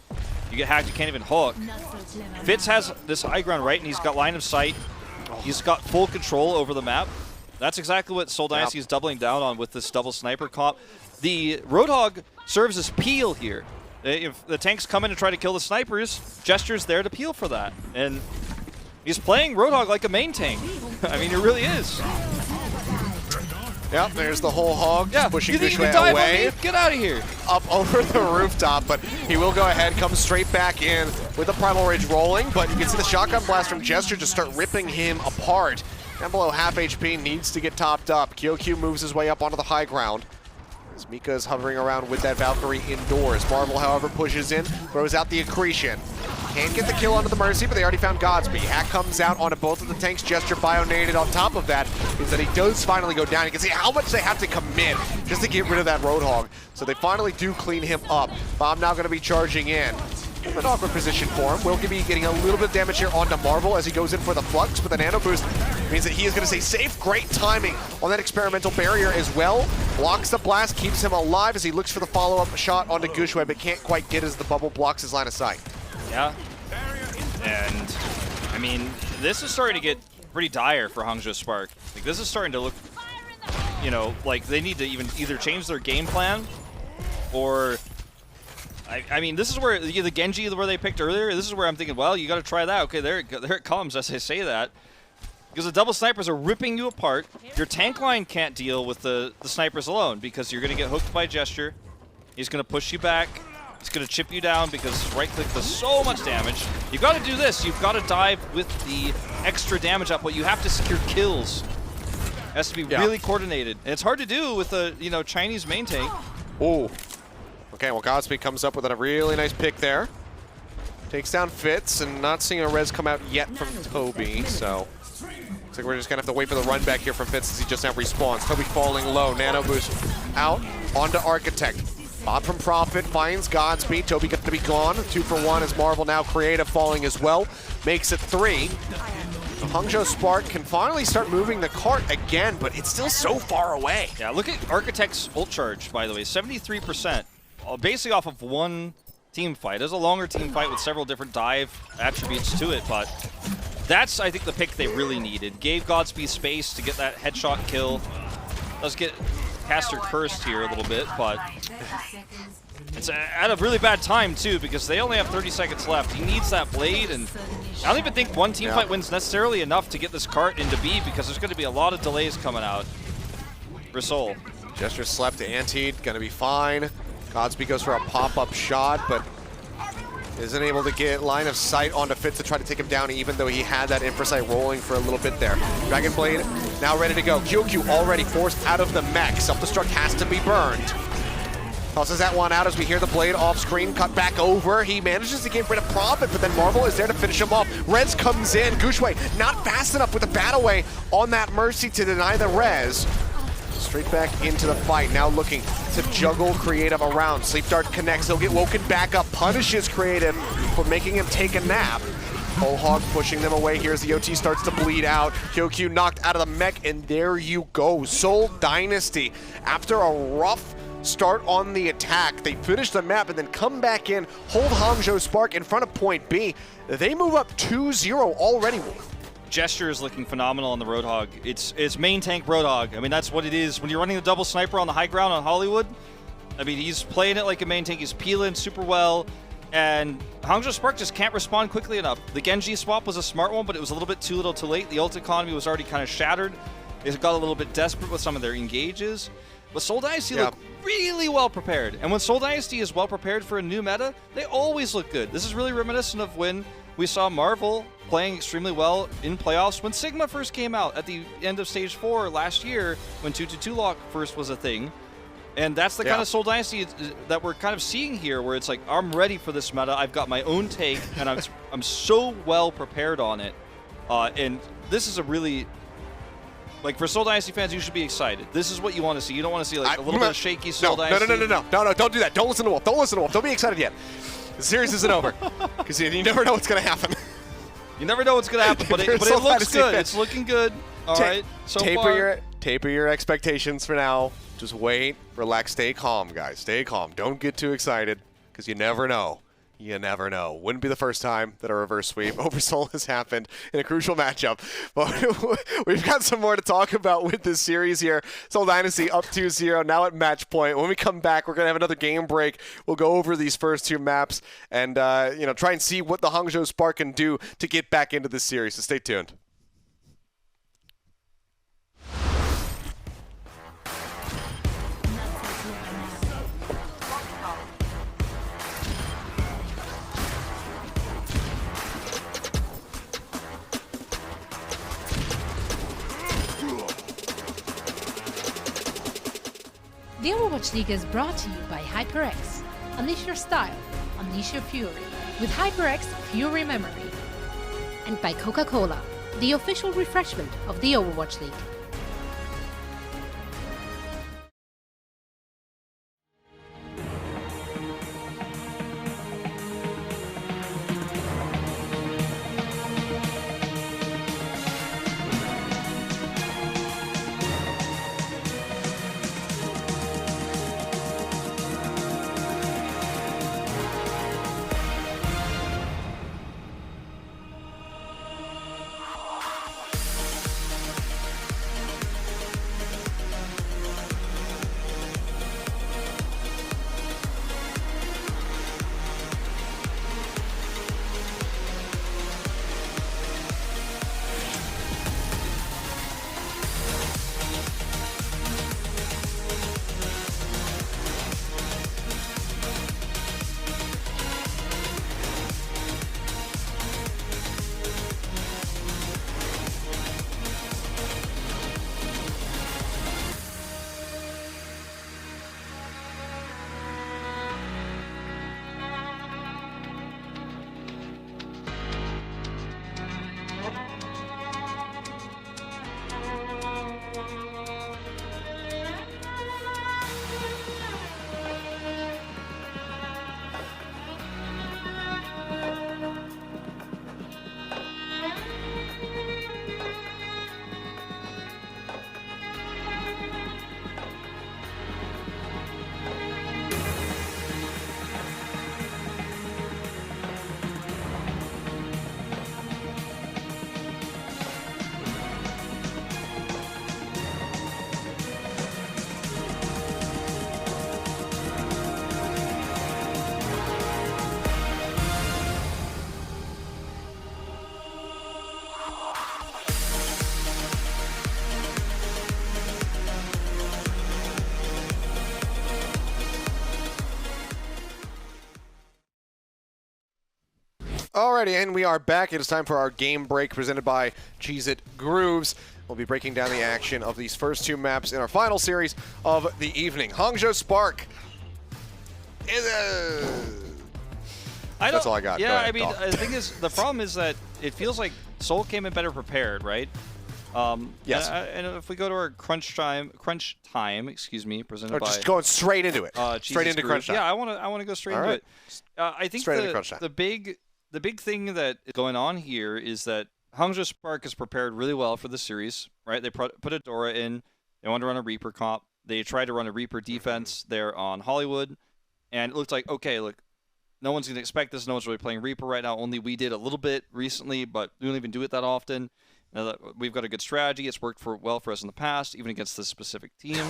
You get hacked, you can't even hook. Fitz has this high ground right, and he's got line of sight. He's got full control over the map. That's exactly what Seoul Dynasty is doubling down on with this double sniper comp. The Roadhog serves as peel here. If the tanks come in and try to kill the snipers, Gesture's there to peel for that. And he's playing Roadhog like a main tank. I mean, he really is. Yep, there's the whole hog pushing you think you Gushwang can dive away. on me? Get out of here. Up over the rooftop, but he will go ahead, come straight back in with the Primal Rage rolling, but you can see the shotgun blast from Gesture just start ripping him apart. Down below half HP, needs to get topped up. QQ moves his way up onto the high ground. As Mika is hovering around with that Valkyrie indoors. Marvel, however, pushes in, throws out the accretion. Can't get the kill onto the Mercy, but they already found Godspeed. Hack comes out onto both of the tanks. Gesture bionated on top of that is that he does finally go down. You can see how much they have to commit just to get rid of that Roadhog. So they finally do clean him up. Bob now going to be charging in. An awkward position for him. Will be getting a little bit of damage here onto Marvel as he goes in for the Flux, but the Nano Boost means that he is going to stay safe. Great timing on that experimental barrier as well. Blocks the blast, keeps him alive as he looks for the follow-up shot onto Gushwang, but can't quite get as the bubble blocks his line of sight. Yeah. And, I mean, this is starting to get pretty dire for Hangzhou Spark. Like, this is starting to look, you know, like they need to either change their game plan or... I mean, this is where the Genji where they picked earlier. This is where I'm thinking, well, you got to try that. Okay, there it comes as I say that. Because the double snipers are ripping you apart. Your tank line can't deal with the snipers alone because you're going to get hooked by Gesture. He's going to push you back. He's going to chip you down because right click does so much damage. You've got to do this. You've got to dive with the extra damage output. You have to secure kills. It has to be really coordinated. And it's hard to do with a Chinese main tank. Oh. Okay, well, Godspeed comes up with a really nice pick there. Takes down Fitz, and not seeing a res come out yet from Toby, so looks like we're just going to have to wait for the run back here from Fitz as he just now respawns. Toby falling low, Nano Boost out onto Architect. Bob from Prophet finds Godspeed. Toby going to be gone. 2 for 1 as Marvel now creative falling as well. Makes it 3. Hangzhou Spark can finally start moving the cart again, but it's still so far away. Yeah, look at Architect's ult charge, by the way, 73%. Basically off of one team fight. It was a longer team fight with several different dive attributes to it, but that's, I think, the pick they really needed. Gave Godspeed space to get that headshot kill. Does get caster cursed here a little bit, but it's at a really bad time, too, because they only have 30 seconds left. He needs that blade, and I don't even think one team fight wins necessarily enough to get this cart into B, because there's going to be a lot of delays coming out for Seoul. Gesture slept to Antied, going to be fine. Godspeed goes for a pop-up shot, but isn't able to get line of sight onto Fitz to try to take him down, even though he had that Infrasight rolling for a little bit there. Dragon Blade now ready to go. QQ already forced out of the mech. Self-destruct has to be burned. Tosses that one out as we hear the blade off screen, cut back over. He manages to get rid of Prophet, but then Marvel is there to finish him off. Rez comes in. Gushwei not fast enough with the Bataway on that Mercy to deny the Rez. Straight back into the fight, now looking to juggle Creative around. Sleep Dart connects, he'll get woken back up, punishes Creative for making him take a nap. Whole Hog pushing them away here as the OT starts to bleed out. QQ knocked out of the mech, and there you go. Seoul Dynasty, after a rough start on the attack, they finish the map and then come back in, hold Hangzhou Spark in front of point B. They move up 2-0 already. Gesture is looking phenomenal on the Roadhog. It's main tank Roadhog. I mean, that's what it is. When you're running the double sniper on the high ground on Hollywood, I mean, he's playing it like a main tank. He's peeling super well, and Hangzhou Spark just can't respond quickly enough. The Genji swap was a smart one, but it was a little bit too little too late. The ult economy was already kind of shattered. They got a little bit desperate with some of their engages. But Seoul Dynasty look really well prepared. And when Seoul Dynasty is well prepared for a new meta, they always look good. This is really reminiscent of when we saw Marvel playing extremely well in playoffs when Sigma first came out at the end of Stage 4 last year when 2-2 lock first was a thing. And that's the kind of Seoul Dynasty that we're kind of seeing here, where it's like, I'm ready for this meta, I've got my own take, and I'm so well prepared on it. And this is a really, like, for Seoul Dynasty fans, you should be excited. This is what you want to see. You don't want to see like a little bit of shaky Seoul Dynasty. No, don't do that. Don't listen to Wolf. Don't listen to Wolf. Don't be excited yet. The series isn't over, because you never know what's going to happen. You never know what's going to happen, but it looks good. It's looking good. All right, so far. Taper your expectations for now. Just wait, relax, stay calm, guys. Stay calm. Don't get too excited, because you never know. You never know. Wouldn't be the first time that a reverse sweep over Seoul has happened in a crucial matchup. But we've got some more to talk about with this series here. Seoul Dynasty up 2-0, now at match point. When we come back, we're going to have another game break. We'll go over these first two maps and try and see what the Hangzhou Spark can do to get back into this series. So stay tuned. The Overwatch League is brought to you by HyperX. Unleash your style, unleash your fury with HyperX Fury Memory. And by Coca-Cola, the official refreshment of the Overwatch League. Alrighty, and we are back. It is time for our game break presented by Cheez-It Grooves. We'll be breaking down the action of these first 2 maps in our final series of the evening. Hangzhou Spark. That's all I got. Yeah, Go ahead, I mean, the thing is, the problem is that it feels like Seoul came in better prepared, right? Yes. And if we go to our crunch time, excuse me, presented by just going straight into it. Straight into crunch time. Yeah, I want to go straight into it. I think the big thing that is going on here is that Hangzhou Spark is prepared really well for the series, right? They put a Dora in. They wanted to run a Reaper comp. They tried to run a Reaper defense there on Hollywood, and it looked like, okay, look, no one's going to expect this. No one's really playing Reaper right now. Only we did a little bit recently, but we don't even do it that often. We've got a good strategy. It's worked well for us in the past, even against this specific team.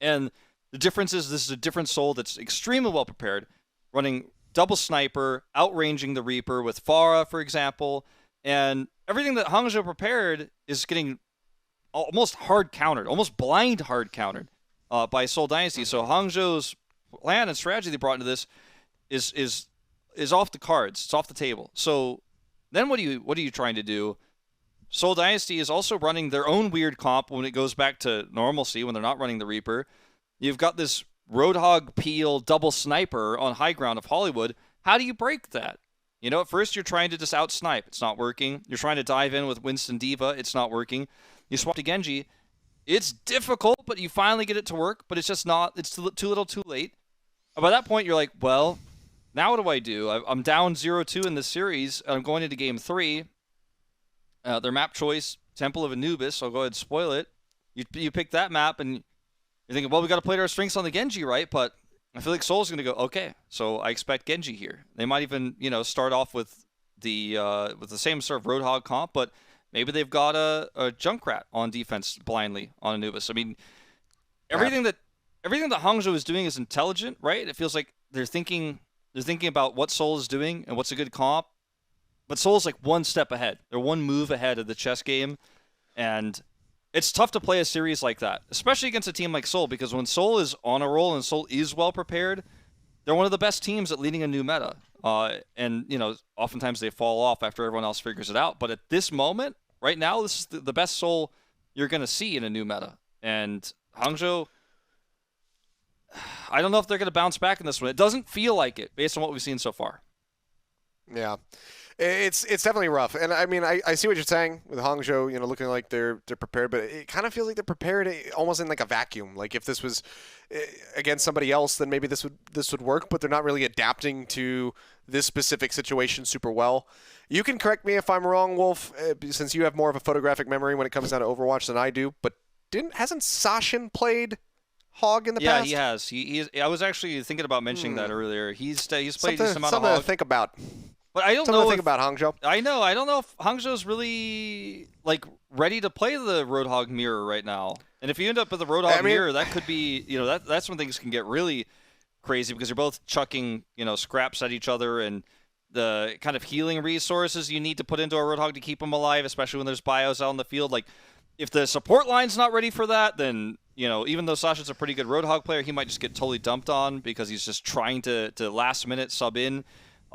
And the difference is this is a different Seoul that's extremely well prepared, running double sniper, outranging the Reaper with Pharah, for example. And everything that Hangzhou prepared is getting almost hard countered, almost blind hard countered by Seoul Dynasty. So Hangzhou's plan and strategy they brought into this is off the cards. It's off the table. So then what are you trying to do? Seoul Dynasty is also running their own weird comp when it goes back to normalcy, when they're not running the Reaper. You've got this Roadhog Peel double sniper on high ground of Hollywood. How do you break that? You know, at first you're trying to just out-snipe. It's not working. You're trying to dive in with Winston D.Va. It's not working. You swap to Genji. It's difficult, but you finally get it to work, but it's just not. It's too little too late. And by that point, you're like, well, now what do I do? I'm down 0-2 in this series, and I'm going into Game 3. Their map choice, Temple of Anubis. I'll go ahead and spoil it. You pick that map, and you're thinking, well, we got to play to our strengths on the Genji, right? But I feel like Seoul's going to go, okay, so I expect Genji here. They might even, start off with the same sort of Roadhog comp, but maybe they've got a Junkrat on defense blindly on Anubis. I mean, everything that Hangzhou is doing is intelligent, right? It feels like they're thinking about what Seoul is doing and what's a good comp. But Seoul's like one step ahead. They're one move ahead of the chess game. And it's tough to play a series like that, especially against a team like Seoul, because when Seoul is on a roll and Seoul is well prepared, they're one of the best teams at leading a new meta. And, oftentimes they fall off after everyone else figures it out. But at this moment, right now, this is the best Seoul you're going to see in a new meta. And Hangzhou, I don't know if they're going to bounce back in this one. It doesn't feel like it based on what we've seen so far. Yeah. It's definitely rough, and I mean I see what you're saying with Hangzhou, looking like they're prepared, but it kind of feels like they're prepared almost in like a vacuum. Like if this was against somebody else, then maybe this would work, but they're not really adapting to this specific situation super well. You can correct me if I'm wrong, Wolf, since you have more of a photographic memory when it comes down to Overwatch than I do. But hasn't Sashin played Hog in the past? Yeah, he has. I was actually thinking about mentioning that earlier. He's played a decent amount of Hog. Something to think about. But I don't know. Think about Hangzhou. I don't know if Hangzhou's really ready to play the Roadhog mirror right now. And if you end up with the Roadhog mirror, that could be that's when things can get really crazy, because you're both chucking scraps at each other, and the kind of healing resources you need to put into a Roadhog to keep them alive, especially when there's bios out on the field. Like if the support line's not ready for that, then even though Sasha's a pretty good Roadhog player, he might just get totally dumped on because he's just trying to last minute sub in.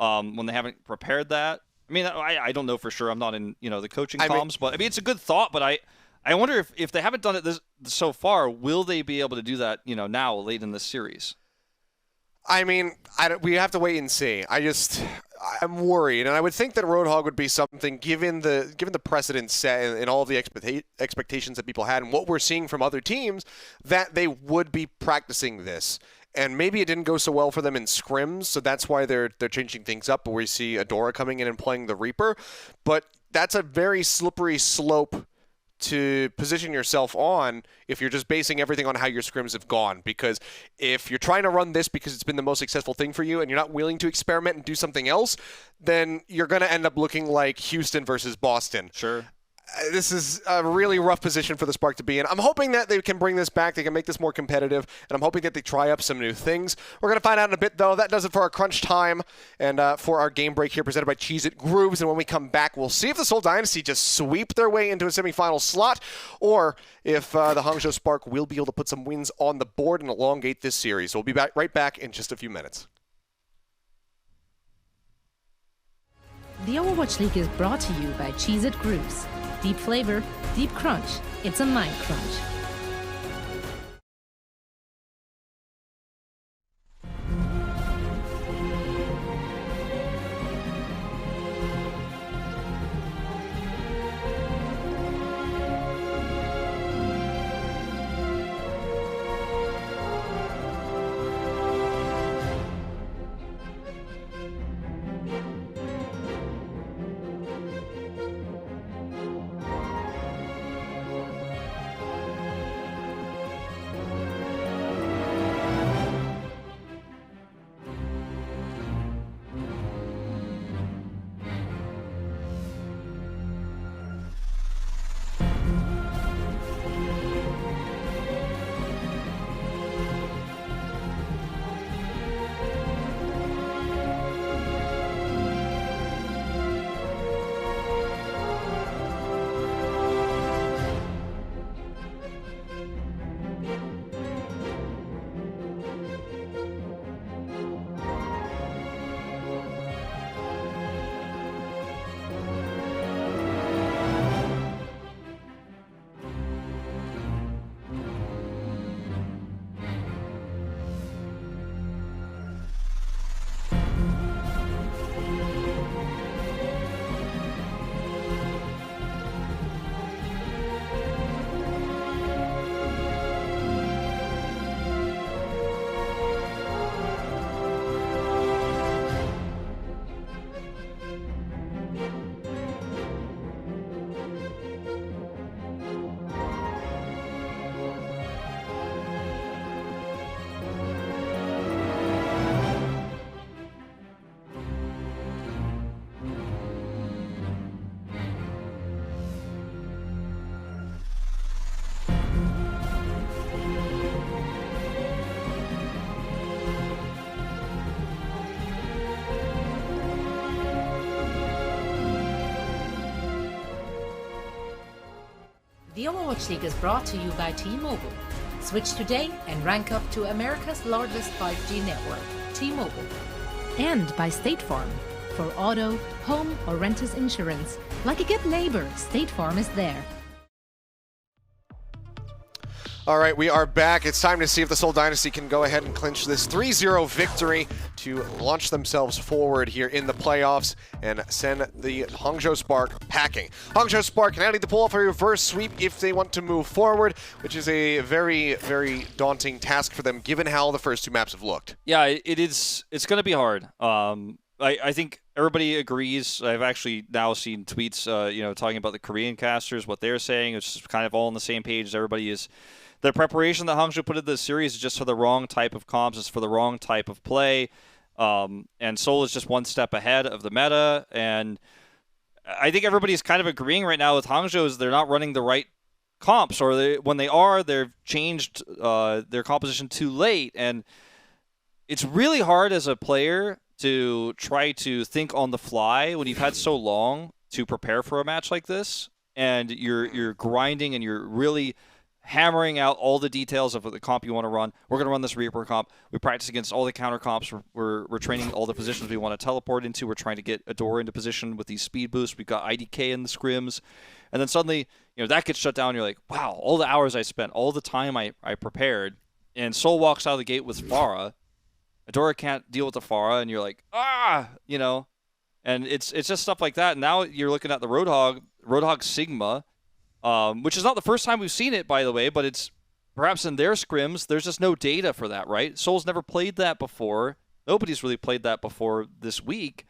When they haven't prepared that. I mean, I don't know for sure. I'm not in, the coaching comms, but I mean, it's a good thought, but I wonder if they haven't done it so far, will they be able to do that, now late in the series? I mean, we have to wait and see. I'm worried, and I would think that Roadhog would be something, given the precedent set and all of the expectations that people had and what we're seeing from other teams, that they would be practicing this. And maybe it didn't go so well for them in scrims, so that's why they're changing things up. But we see Adora coming in and playing the Reaper. But that's a very slippery slope to position yourself on if you're just basing everything on how your scrims have gone. Because if you're trying to run this because it's been the most successful thing for you and you're not willing to experiment and do something else, then you're going to end up looking like Houston versus Boston. Sure. This is a really rough position for the Spark to be in. I'm hoping that they can bring this back, they can make this more competitive, and I'm hoping that they try up some new things. We're going to find out in a bit, though. That does it for our crunch time and for our game break here presented by Cheez-It Grooves. And when we come back, we'll see if the Seoul Dynasty just sweep their way into a semifinal slot, or if the Hangzhou Spark will be able to put some wins on the board and elongate this series. So we'll be right back in just a few minutes. The Overwatch League is brought to you by Cheez-It Grooves. Deep flavor, deep crunch. It's a mind crunch. The Overwatch League is brought to you by T-Mobile. Switch today and rank up to America's largest 5G network, T-Mobile. And by State Farm. For auto, home, or renters insurance, like a good neighbor, State Farm is there. All right, we are back. It's time to see if the Seoul Dynasty can go ahead and clinch this 3-0 victory to launch themselves forward here in the playoffs and send the Hangzhou Spark packing. Hangzhou Spark now need to pull off a reverse sweep if they want to move forward, which is a very, very daunting task for them given how the first two maps have looked. Yeah, it is. It's going to be hard. I think everybody agrees. I've actually now seen tweets, talking about the Korean casters, what they're saying. It's just kind of all on the same page. Everybody is. The preparation that Hangzhou put into the series is just for the wrong type of comps. It's for the wrong type of play. And Seoul is just one step ahead of the meta. And I think everybody's kind of agreeing right now with Hangzhou is they're not running the right comps. Or when they are, they've changed their composition too late. And it's really hard as a player to try to think on the fly when you've had so long to prepare for a match like this. And you're grinding and you're really hammering out all the details of the comp you want to run. We're going to run this Reaper comp. We practice against all the counter comps. We're training all the positions we want to teleport into. We're trying to get Adora into position with these speed boosts. We've got IDK in the scrims. And then suddenly, that gets shut down. You're like, wow, all the hours I spent, all the time I prepared. And Seoul walks out of the gate with Pharah. Adora can't deal with the Pharah. And you're like, And it's just stuff like that. And now you're looking at the Roadhog Sigma, which is not the first time we've seen it, by the way, but it's perhaps in their scrims, there's just no data for that, right? Seoul's never played that before. Nobody's really played that before this week.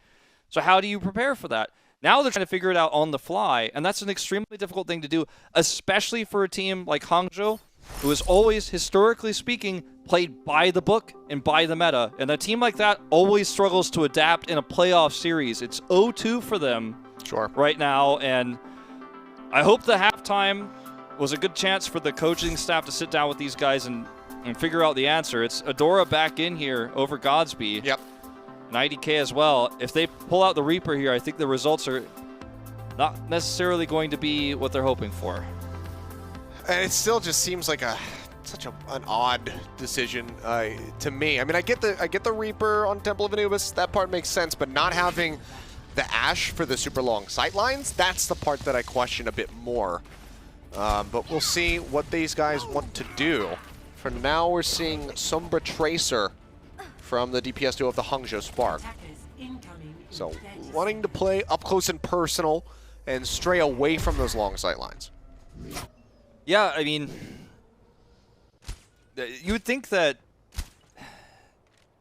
So how do you prepare for that? Now they're trying to figure it out on the fly, and that's an extremely difficult thing to do, especially for a team like Hangzhou, who has always, historically speaking, played by the book and by the meta. And a team like that always struggles to adapt in a playoff series. It's 0-2 for them right now, and I hope the halftime was a good chance for the coaching staff to sit down with these guys and figure out the answer. It's Adora back in here over Godsby. Yep. And IDK as well. If they pull out the Reaper here, I think the results are not necessarily going to be what they're hoping for. And it still just seems like such an odd decision to me. I mean, I get the Reaper on Temple of Anubis. That part makes sense, but not having the Ashe for the super long sightlines, that's the part that I question a bit more. But we'll see what these guys want to do. For now, we're seeing Sombra Tracer from the DPS duo of the Hangzhou Spark. So, wanting to play up close and personal and stray away from those long sightlines. Yeah, I mean, you would think that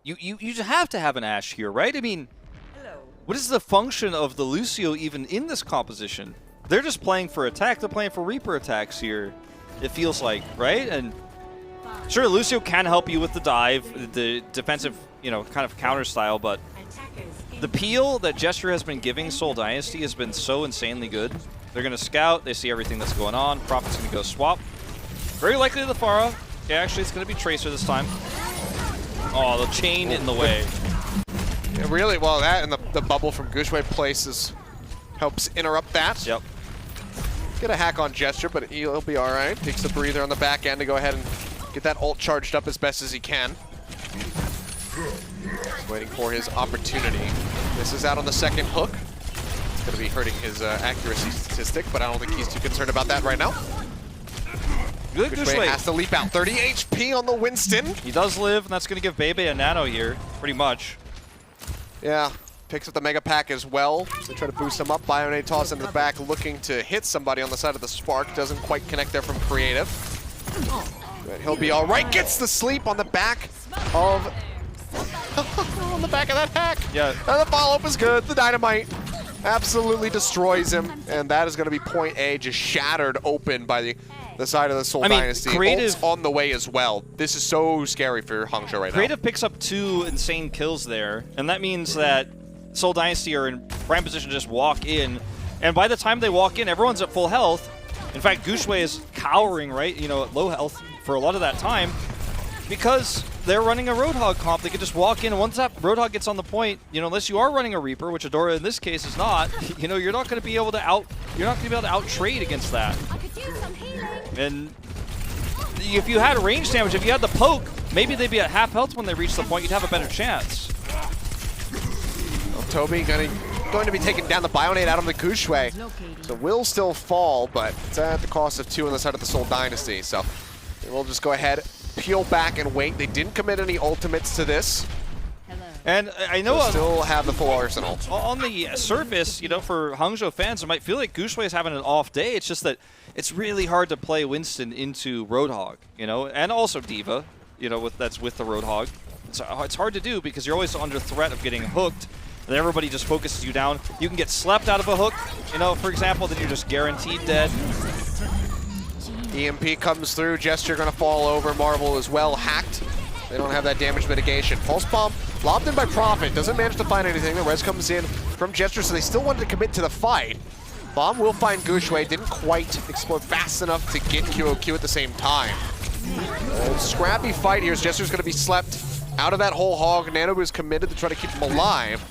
you have to have an Ashe here, right? I mean, what is the function of the Lucio even in this composition? They're just playing for attack. They're playing for Reaper attacks here, it feels like, right? And sure, Lucio can help you with the dive, the defensive, you know, kind of counter style, but the peel that Gesture has been giving Seoul Dynasty has been so insanely good. They're going to scout. They see everything that's going on. Prophet's going to go swap. Very likely the Pharah. Yeah, actually, it's going to be Tracer this time. Oh, the chain in the way. Yeah, really, well, that and the bubble from Gushway places helps interrupt that. Yep. Get a hack on Gesture, but he'll be all right. Takes the breather on the back end to go ahead and get that ult charged up as best as he can. Just waiting for his opportunity. This is out on the second hook. It's going to be hurting his accuracy statistic, but I don't think he's too concerned about that right now. Good Gushway has to leap out. 30 HP on the Winston. He does live, and that's going to give Bebe a nano here, pretty much. Yeah, picks up the Mega Pack as well. They try to boost him up. Bionade toss into the back, looking to hit somebody on the side of the Spark. Doesn't quite connect there from Creative. But he'll be all right. Gets the sleep on the back of... on the back of that hack. Yeah. And the follow-up is good. The Dynamite absolutely destroys him. And that is going to be point A, just shattered open by the side of the Seoul Dynasty. Creative Ult's on the way as well. This is so scary for Hangzhou right Creative now. picks up 2 insane kills there, and that means that Seoul Dynasty are in prime position to just walk in. And by the time they walk in, everyone's at full health. In fact, Gushway is cowering, right, you know, at low health for a lot of that time because they're running a Roadhog comp. They can just walk in, and once that Roadhog gets on the point, you know, unless you are running a Reaper, which Adora in this case is not, you know, you're not going to be able to out trade against that. And if you had range damage, if you had the poke, maybe they'd be at half health when they reach the point. You'd have a better chance. Well, Toby going to be taking down the Bionade out on the Gushway. So will still fall, but it's at the cost of 2 on the side of the Seoul Dynasty. So we'll just go ahead, peel back and wait. They didn't commit any ultimates to this. And I know They'll still have the full arsenal. On the surface, you know, for Hangzhou fans, it might feel like Gushway is having an off day. It's just that it's really hard to play Winston into Roadhog, you know, and also Diva, you know, that's with the Roadhog. It's hard to do because you're always under threat of getting hooked, and everybody just focuses you down. You can get slept out of a hook, you know, for example, then you're just guaranteed dead. EMP comes through, Gesture going to fall over, Marvel as well, hacked. They don't have that damage mitigation. Pulse Bomb lobbed in by Prophet, doesn't manage to find anything. The res comes in from Gesture, so they still wanted to commit to the fight. Bomb will find Gushway, didn't quite explode fast enough to get QOQ at the same time. Scrappy fight here as Gesture's going to be slept out of that whole hog. Nano is committed to try to keep him alive.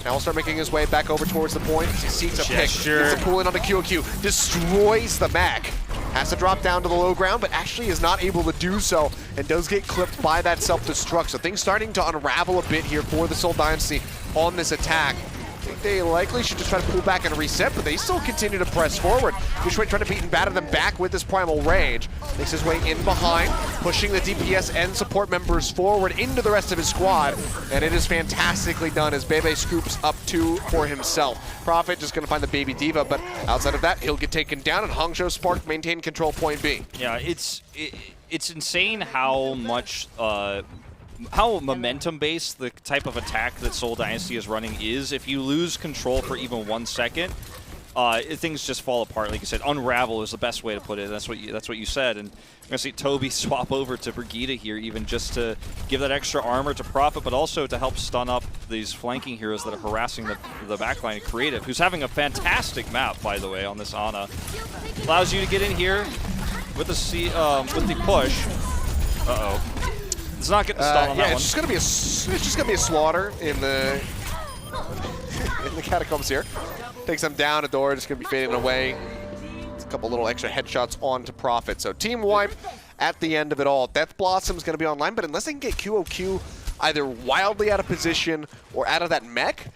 Now he'll start making his way back over towards the point. He seeks a pick, gets a pull in onto QOQ, destroys the mech. Has to drop down to the low ground, but actually is not able to do so and does get clipped by that self-destruct. So things starting to unravel a bit here for the Seoul Dynasty on this attack. I think they likely should just try to pull back and reset, but they still continue to press forward. Gushway trying to beat and batter them back with this Primal Rage. Makes his way in behind, pushing the DPS and support members forward into the rest of his squad, and it is fantastically done as Bebe scoops up 2 for himself. Prophet just going to find the baby Diva, but outside of that, he'll get taken down, and Hangzhou Spark maintain control point B. Yeah, it's insane how much how momentum-based the type of attack that Seoul Dynasty is running is. If you lose control for even 1 second, things just fall apart. Like you said, unravel is the best way to put it. That's what you said. And we're gonna see Toby swap over to Brigitte here, even just to give that extra armor to Prophet, but also to help stun up these flanking heroes that are harassing the backline of Creative, who's having a fantastic map, by the way, on this Ana. Allows you to get in here with the push. Uh-oh. It's not getting stun on that one. It's just gonna be a slaughter in the catacombs here. Takes them down. Adora just gonna be fading away. It's a couple little extra headshots onto Prophet. So team wipe at the end of it all. Death Blossom's gonna be online, but unless they can get QOQ either wildly out of position or out of that mech,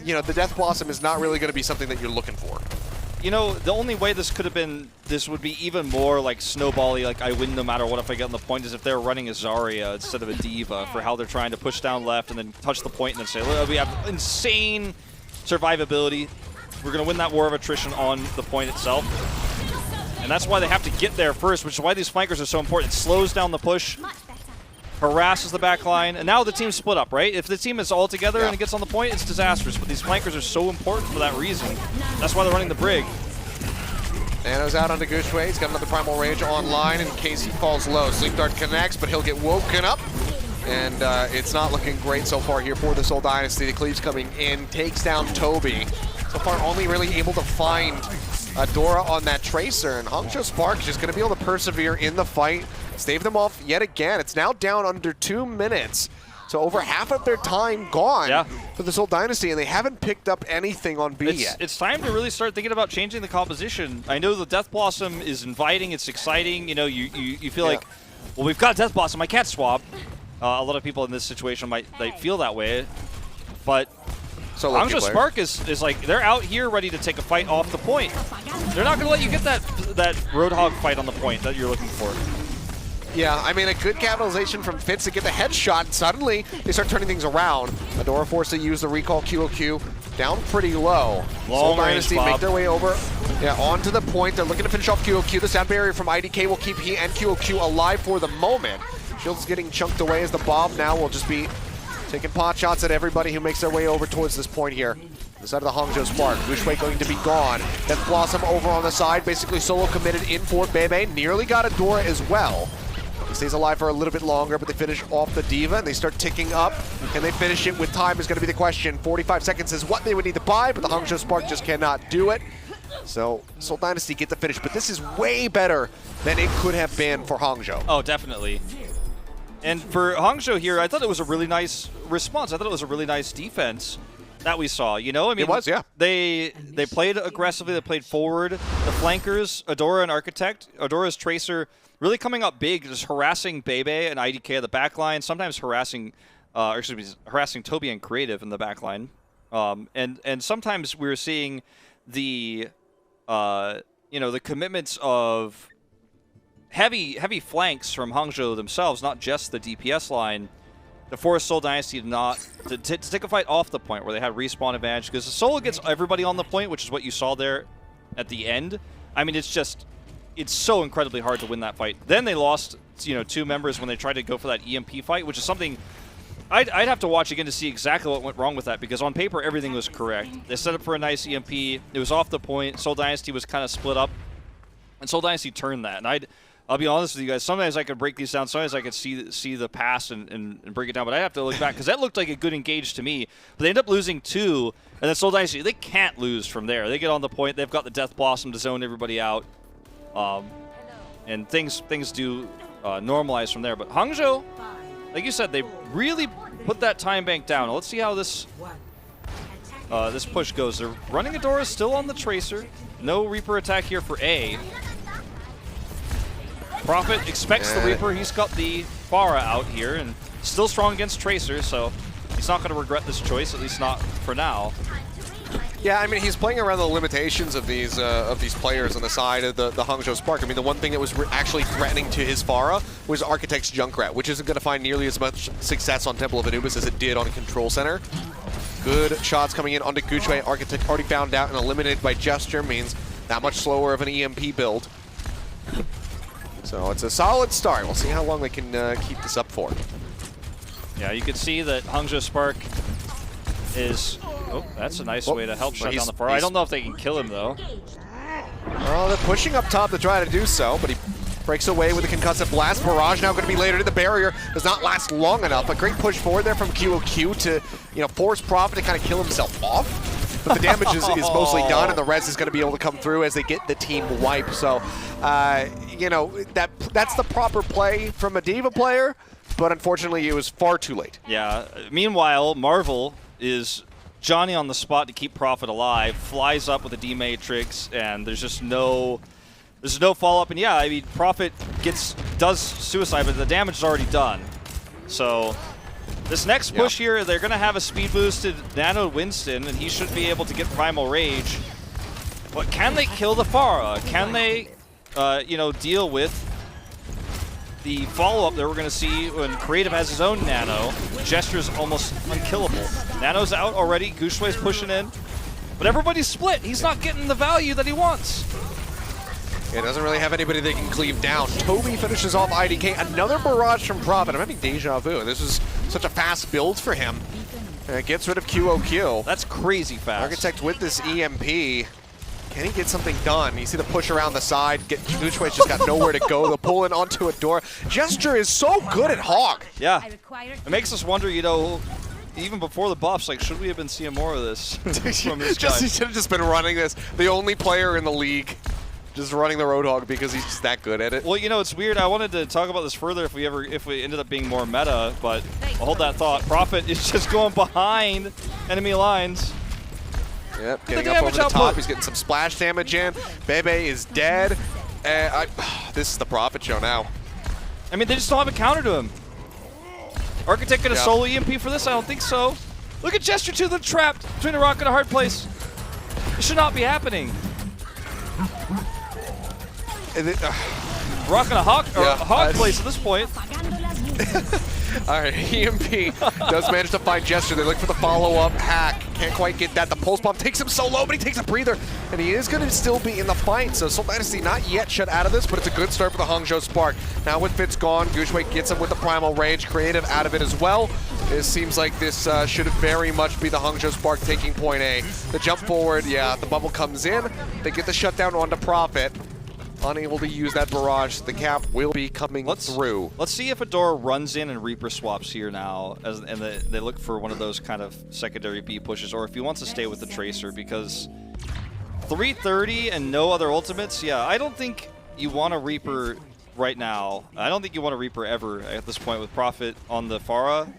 you know, the Death Blossom is not really going to be something that you're looking for. You know, the only way this could have been, this would be even more like snowbally, like I win no matter what if I get on the point, is if they're running a Zarya instead of a D.Va for how they're trying to push down left and then touch the point and then say, look, we have insane survivability. We're going to win that war of attrition on the point itself. And that's why they have to get there first, which is why these flankers are so important. It slows down the push, harasses the back line, and now the team's split up, right? If the team is all together and it gets on the point, it's disastrous. But these flankers are so important for that reason. That's why they're running the Brig. Nano's out onto Gushue. He's got another Primal Rage online in case he falls low. Sleep Dart connects, but he'll get woken up. And it's not looking great so far here for the Seoul Dynasty. The Cleaves coming in, takes down Toby. So far only really able to find Dora on that Tracer, and Hangzhou Spark is just going to be able to persevere in the fight, stave them off yet again. It's now down under 2 minutes, so over half of their time gone for the Seoul Dynasty, and they haven't picked up anything on B yet. It's time to really start thinking about changing the composition. I know the Death Blossom is inviting, it's exciting. You know, you feel like, well, we've got Death Blossom, I can't swap. A lot of people in this situation might feel that way, but Hangzhou Spark is like, they're out here ready to take a fight off the point. They're not going to let you get that Roadhog fight on the point that you're looking for. Yeah, I mean, a good capitalization from Fitz to get the headshot, and suddenly they start turning things around. Adora forced to use the recall QOQ, down pretty low. Seoul Dynasty make their way over, onto the point. They're looking to finish off QOQ. The sound barrier from IDK will keep he and QOQ alive for the moment. Shield's getting chunked away as the bomb now will just be taking pot shots at everybody who makes their way over towards this point here. The side of the Hangzhou Spark. Gushue going to be gone. Death Blossom over on the side, basically solo committed in for Bebe. Nearly got Adora as well. He stays alive for a little bit longer, but they finish off the D.Va, and they start ticking up. Can they finish it with time is going to be the question. 45 seconds is what they would need to buy, but the Hangzhou Spark just cannot do it. So Seoul Dynasty get the finish, but this is way better than it could have been for Hangzhou. Oh, definitely. And for Hangzhou here, I thought it was a really nice response. I thought it was a really nice defense that we saw. You know, I mean, it was, yeah. They played aggressively. They played forward. The flankers, Adora and Architect, Adora's Tracer, really coming up big, just harassing Bebe and IDK at the back line. Sometimes harassing Toby and Creative in the back line. And sometimes we were seeing the the commitments of heavy flanks from Hangzhou themselves, not just the DPS line, to force Seoul Dynasty to take a fight off the point where they had respawn advantage, because the Seoul gets everybody on the point, which is what you saw there at the end. I mean, it's so incredibly hard to win that fight. Then they lost, 2 members when they tried to go for that EMP fight, which is something I'd have to watch again to see exactly what went wrong with that, because on paper everything was correct. They set up for a nice EMP. It was off the point. Seoul Dynasty was kind of split up, and Seoul Dynasty turned that. And I'll be honest with you guys, sometimes I could break these down, sometimes I could see the pass and break it down, but I have to look back, because that looked like a good engage to me. But they end up losing 2, and then Seoul Dynasty, they can't lose from there. They get on the point, they've got the Death Blossom to zone everybody out, and things do normalize from there. But Hangzhou, like you said, they really put that time bank down. Let's see how this push goes. They're running Adora still on the Tracer. No Reaper attack here for A. Prophet expects the Reaper. He's got the Pharah out here and still strong against Tracer, so he's not going to regret this choice, at least not for now. Yeah, I mean, he's playing around the limitations of these players on the side of the Hangzhou Spark. I mean, the one thing that was actually threatening to his Pharah was Architect's Junkrat, which isn't going to find nearly as much success on Temple of Anubis as it did on Control Center. Good shots coming in onto Gushue. Architect already found out and eliminated by Gesture, means that much slower of an EMP build. So it's a solid start. We'll see how long they can keep this up for. Yeah, you can see that Hangzhou Spark is... Oh, that's a nice way to help shut down the Pharah. I don't know if they can kill him, though. Well, they're pushing up top to try to do so, but he breaks away with a concussive blast. Barrage now going to be later to the barrier. Does not last long enough. A great push forward there from QOQ to, force Prophet to kind of kill himself off. But the damage is mostly done, and the res is going to be able to come through as they get the team wipe. So, that's the proper play from a D.Va player, but unfortunately it was far too late. Yeah. Meanwhile, Marvel is Johnny on the spot to keep Prophet alive, flies up with a D-Matrix, and there's just no follow-up. And yeah, I mean, Prophet does suicide, but the damage is already done. So This next push here, they're going to have a speed boosted Nano Winston, and he should be able to get Primal Rage. But can they kill the Pharah? Can they, you know, deal with the follow-up that we're going to see when Creative has his own Nano? Gesture's almost unkillable. Nano's out already, Gushway's pushing in. But everybody's split. He's not getting the value that he wants. It doesn't really have anybody they can cleave down. Toby finishes off IDK. Another barrage from Prophet. I'm having deja vu. This is such a fast build for him. Gets rid of QOQ. That's crazy fast. Architect with this EMP. Can he get something done? You see the push around the side. Gushway's just got nowhere to go. The pull in onto a door. Gesture is so good at Hog. Yeah. It makes us wonder, you know, even before the buffs, like, should we have been seeing more of this from this guy? He should have just been running this. The only player in the league just running the Roadhog because he's just that good at it. Well, you know, it's weird. I wanted to talk about this further if we ended up being more meta, but I'll hold that thought. Prophet is just going behind enemy lines. Yep, getting up over the top. He's getting some splash damage in. Bebe is dead. This is the Prophet show now. I mean, they just don't have a counter to him. Architect gonna solo EMP for this? I don't think so. Look at Gesture 2, they're trapped between a rock and a hard place. It should not be happening. Rock and a hog, or a hog place at this point. All right, EMP does manage to find Gesture. They look for the follow-up hack. Can't quite get that. The pulse bomb takes him so low, but he takes a breather, and he is going to still be in the fight. So Seoul Dynasty not yet shut out of this, but it's a good start for the Hangzhou Spark. Now with Fitz gone, Gushway gets him with the Primal Rage. Creative out of it as well. It seems like this should very much be the Hangzhou Spark taking point A. The jump forward, the bubble comes in. They get the shutdown onto Prophet. Unable to use that barrage. The cap will be coming through. Let's see if Adora runs in and Reaper swaps here now, and they look for one of those kind of secondary B pushes, or if he wants to stay with the Tracer, because 330 and no other ultimates, I don't think you want a Reaper right now. I don't think you want a Reaper ever at this point with Prophet on the Pharah.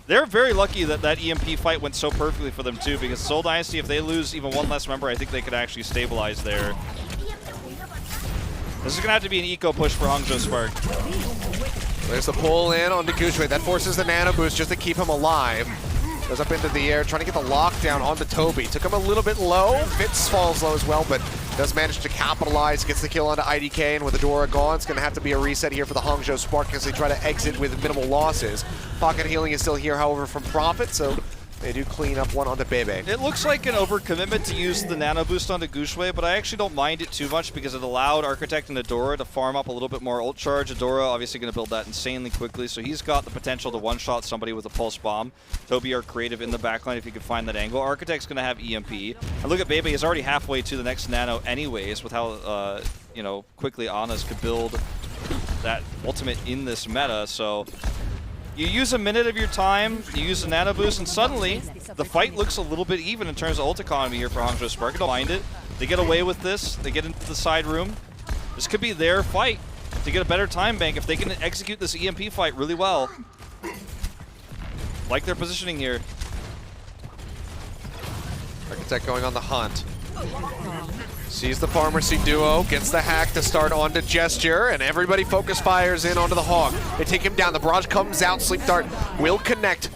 They're very lucky that that EMP fight went so perfectly for them too, because Seoul Dynasty, if they lose even one less member, I think they could actually stabilize there. This is going to have to be an eco push for Hangzhou Spark. There's the pull in onto Gushway. That forces the nano boost just to keep him alive. Goes up into the air, trying to get the lockdown onto Toby. Took him a little bit low. Fitz falls low as well, but does manage to capitalize. Gets the kill onto IDK, and with Adora gone, it's going to have to be a reset here for the Hangzhou Spark as they try to exit with minimal losses. Pocket healing is still here, however, from Prophet, so they do clean up one onto Bebe. It looks like an overcommitment to use the nano boost onto Gushway, but I actually don't mind it too much because it allowed Architect and Adora to farm up a little bit more ult charge. Adora obviously going to build that insanely quickly, so he's got the potential to one-shot somebody with a pulse bomb. Toby are creative in the backline if he can find that angle. Architect's going to have EMP. And look at Bebe, he's already halfway to the next nano anyways with how you know, quickly Anas could build that ultimate in this meta, so you use a minute of your time, you use the nano boost, and suddenly the fight looks a little bit even in terms of ult economy here for Hangzhou Spark. Don't mind it. They get away with this. They get into the side room. This could be their fight to get a better time bank if they can execute this EMP fight really well. Like their positioning here. Architect going on the hunt. Sees the Pharmacy duo, gets the hack to start onto Gesture, and everybody focus fires in onto the Hog. They take him down. The barrage comes out. Sleep Dart will connect.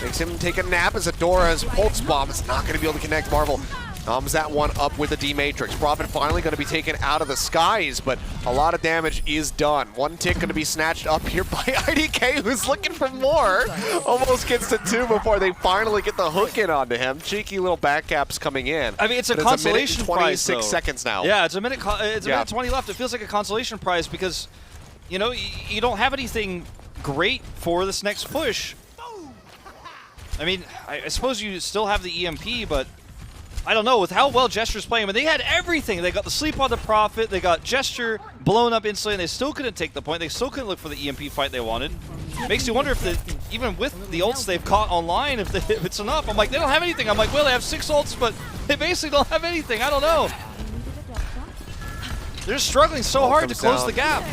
Makes him take a nap as Adora's pulse bomb is not going to be able to connect. Marvel noms that one up with the D-Matrix. Prophet finally going to be taken out of the skies, but a lot of damage is done. One tick going to be snatched up here by IDK, who's looking for more. Almost gets to 2 before they finally get the hook in onto him. Cheeky little back caps coming in. I mean, it's a consolation prize, 26 seconds now. Yeah, it's a minute 20 left. It feels like a consolation prize because, you know, you don't have anything great for this next push. I mean, I suppose you still have the EMP, but I don't know, with how well Gesture's playing, but they had everything. They got the sleep on the Prophet, they got Gesture blown up instantly, and they still couldn't take the point. They still couldn't look for the EMP fight they wanted. Makes you wonder if, even with the ults they've caught online, if it's enough. I'm like, they don't have anything. I'm like, well, they have 6 ults, but they basically don't have anything. I don't know. They're struggling so hard to close the gap.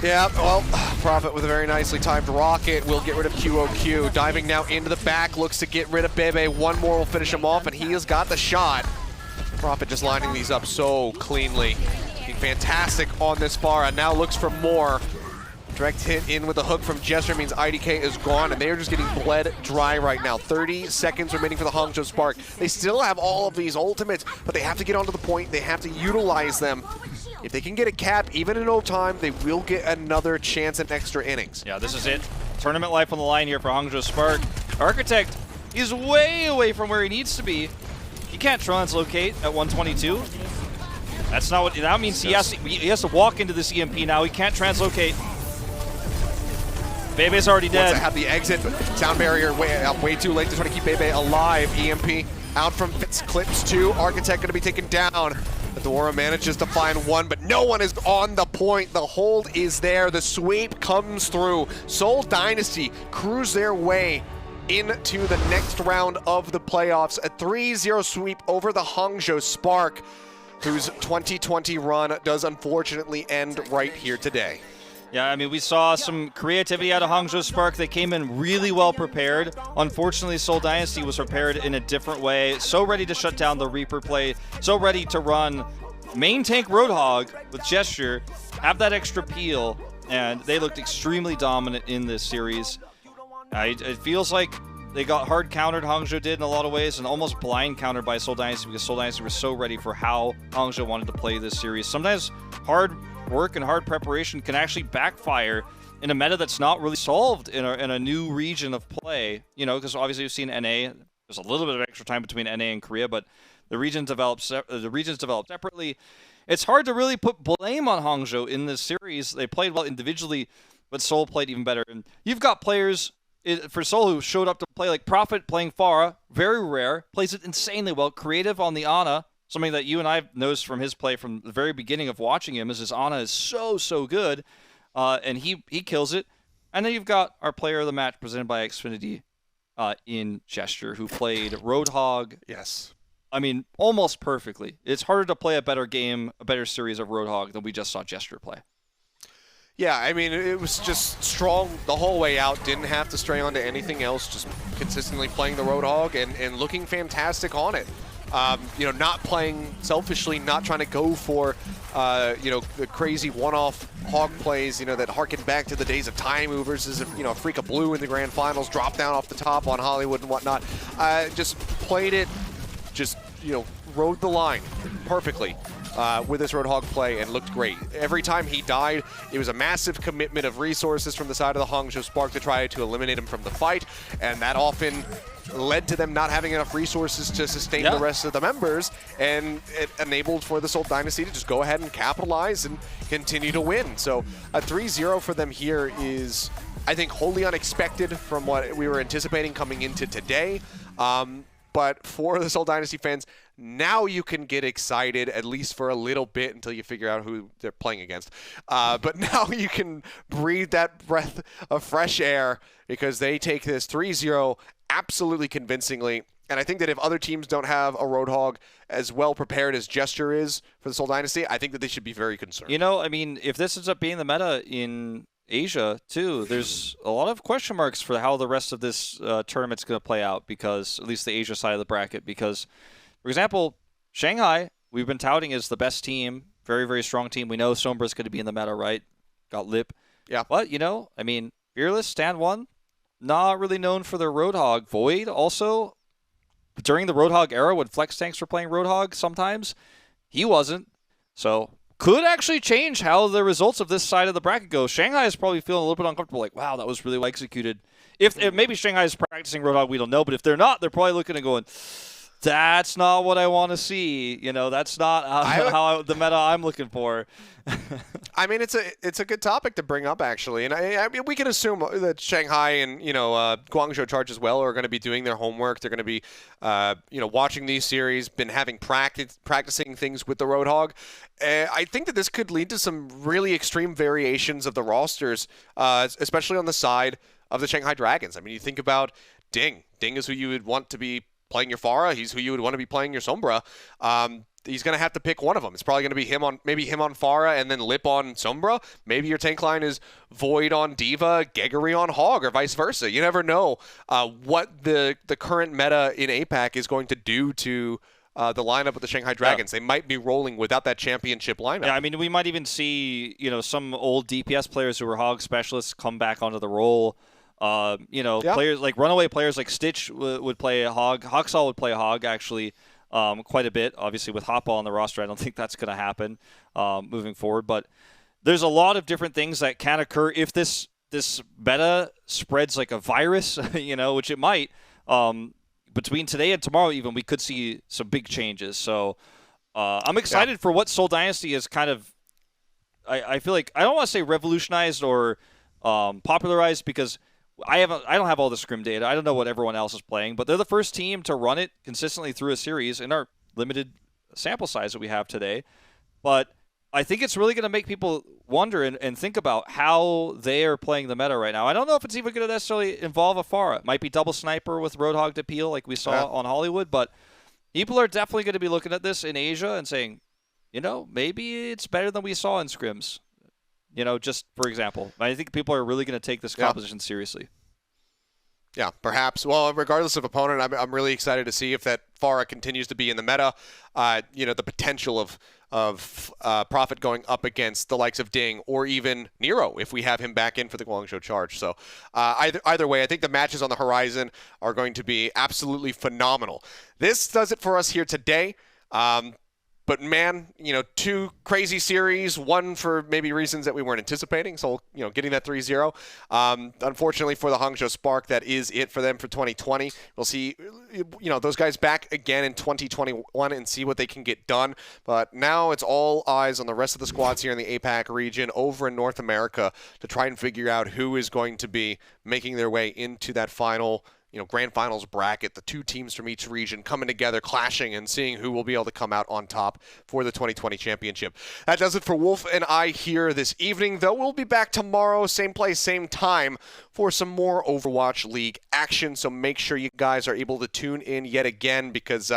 Yeah, well, Prophet with a very nicely timed rocket will get rid of QOQ. Diving now into the back, looks to get rid of Bebe. One more will finish him off, and he has got the shot. Prophet just lining these up so cleanly. Looking fantastic on this far, and now looks for more. Direct hit in with the hook from Gesture means IDK is gone, and they are just getting bled dry right now. 30 seconds remaining for the Hangzhou Spark. They still have all of these ultimates, but they have to get onto the point. They have to utilize them. If they can get a cap, even in overtime, they will get another chance at extra innings. Yeah, this is it. Tournament life on the line here for Hangzhou Spark. Architect, he's way away from where he needs to be. He can't translocate at 122. That's not what that means. He has to walk into this EMP now. He can't translocate. Bebe's already dead. Wants to have the exit, but sound barrier way too late to try to keep Bebe alive. EMP out from Fitz Clips 2. Architect going to be taken down. Adora manages to find one, but no one is on the point. The hold is there. The sweep comes through. Seoul Dynasty cruise their way into the next round of the playoffs. A 3-0 sweep over the Hangzhou Spark, whose 2020 run does unfortunately end right here today. Yeah, I mean, we saw some creativity out of Hangzhou Spark. They came in really well prepared. Unfortunately, Seoul Dynasty was prepared in a different way. So ready to shut down the Reaper play. So ready to run main tank Roadhog with Gesture, have that extra peel, and they looked extremely dominant in this series. It feels like they got hard countered, Hangzhou did in a lot of ways, and almost blind countered by Seoul Dynasty because Seoul Dynasty was so ready for how Hangzhou wanted to play this series. Sometimes hard work and hard preparation can actually backfire in a meta that's not really solved in a new region of play. You know, because obviously we've seen NA. There's a little bit of extra time between NA and Korea, but the regions developed separately. It's hard to really put blame on Hangzhou in this series. They played well individually, but Seoul played even better. And you've got players for Seoul who showed up to play, like Prophet playing Pharah, very rare, plays it insanely well. Creative on the Ana, something that you and I noticed from his play from the very beginning of watching him is his Ana is so good, and he kills it. And then you've got our player of the match presented by Xfinity in Gesture, who played Roadhog. Yes. I mean, almost perfectly. It's harder to play a better game, a better series of Roadhog than we just saw Gesture play. Yeah, I mean, it was just strong the whole way out. Didn't have to stray onto anything else. Just consistently playing the Roadhog and looking fantastic on it. You know, not playing selfishly, not trying to go for, you know, the crazy one-off hog plays, you know, that harken back to the days of Taimu versus, you know, Freaka Blue in the grand finals, drop down off the top on Hollywood and whatnot. Just played it, just, you know, rode the line perfectly. With this Roadhog play and looked great. Every time he died, it was a massive commitment of resources from the side of the Hangzhou Spark to try to eliminate him from the fight, and that often led to them not having enough resources to sustain the rest of the members, and it enabled for the Seoul Dynasty to just go ahead and capitalize and continue to win. So a 3-0 for them here is, I think, wholly unexpected from what we were anticipating coming into today. But for the Seoul Dynasty fans, now you can get excited, at least for a little bit, until you figure out who they're playing against. But now you can breathe that breath of fresh air because they take this 3-0 absolutely convincingly. And I think that if other teams don't have a Roadhog as well prepared as Gesture is for the Seoul Dynasty, I think that they should be very concerned. You know, I mean, if this ends up being the meta in Asia too, there's a lot of question marks for how the rest of this tournament's going to play out, because at least the Asia side of the bracket, because for example, Shanghai we've been touting as the best team, very strong team. We know Sombra's going to be in the meta, right? Got Lip, but you know, I mean, Fearless, Stand 1, not really known for their Roadhog. Void also, during the Roadhog era when Flex Tanks were playing Roadhog sometimes, he wasn't. So could actually change how the results of this side of the bracket go. Shanghai is probably feeling a little bit uncomfortable, like, wow, that was really well executed. If maybe Shanghai is practicing Roadhog, we don't know, but if they're not, they're probably looking and going, that's not what I want to see. You know, that's not how the meta I'm looking for. I mean, it's a good topic to bring up, actually. And I mean, we can assume that Shanghai and, you know, Guangzhou Charge as well are going to be doing their homework. They're going to be, you know, watching these series, been having practicing things with the Roadhog. I think that this could lead to some really extreme variations of the rosters, especially on the side of the Shanghai Dragons. I mean, you think about Ding. Ding is who you would want to be playing your Pharah. He's who you would want to be playing your Sombra. He's going to have to pick one of them. It's probably going to be him on Pharah and then Lip on Sombra. Maybe your tank line is Void on Diva, Geggery on Hog, or vice versa. You never know what the current meta in APAC is going to do to the lineup with the Shanghai Dragons. They might be rolling without that championship lineup. Yeah, I mean, we might even see, some old DPS players who were Hog specialists come back onto the role. Players like runaway players like Stitch would play a Hog. Hoxall would play a Hog, actually, quite a bit. Obviously, with Hotball on the roster, I don't think that's going to happen moving forward. But there's a lot of different things that can occur if this beta spreads like a virus, which it might. Between today and tomorrow, even, we could see some big changes. So I'm excited for what Seoul Dynasty is kind of. I feel like I don't want to say revolutionized or popularized, because I don't have all the scrim data. I don't know what everyone else is playing, but they're the first team to run it consistently through a series in our limited sample size that we have today. But I think it's really going to make people wonder and think about how they are playing the meta right now. I don't know if it's even going to necessarily involve a Pharah. It might be double sniper with Roadhog to peel like we saw on Hollywood, but people are definitely going to be looking at this in Asia and saying, maybe it's better than we saw in scrims. Just for example. I think people are really going to take this composition seriously. Yeah, perhaps. Well, regardless of opponent, I'm really excited to see if that Pharah continues to be in the meta. The potential of Prophet going up against the likes of Ding or even Nero if we have him back in for the Guangzhou Charge. So either way, I think the matches on the horizon are going to be absolutely phenomenal. This does it for us here today. But man, 2 crazy series, one for maybe reasons that we weren't anticipating. So, getting that 3-0. Unfortunately for the Hangzhou Spark, that is it for them for 2020. We'll see, those guys back again in 2021 and see what they can get done. But now it's all eyes on the rest of the squads here in the APAC region over in North America to try and figure out who is going to be making their way into that final grand finals bracket, the 2 teams from each region coming together, clashing, and seeing who will be able to come out on top for the 2020 championship. That does it for Wolf and I here this evening, though we'll be back tomorrow, same place, same time, for some more Overwatch League action. So make sure you guys are able to tune in yet again, because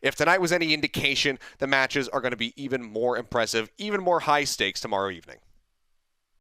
if tonight was any indication, the matches are going to be even more impressive, even more high stakes tomorrow evening.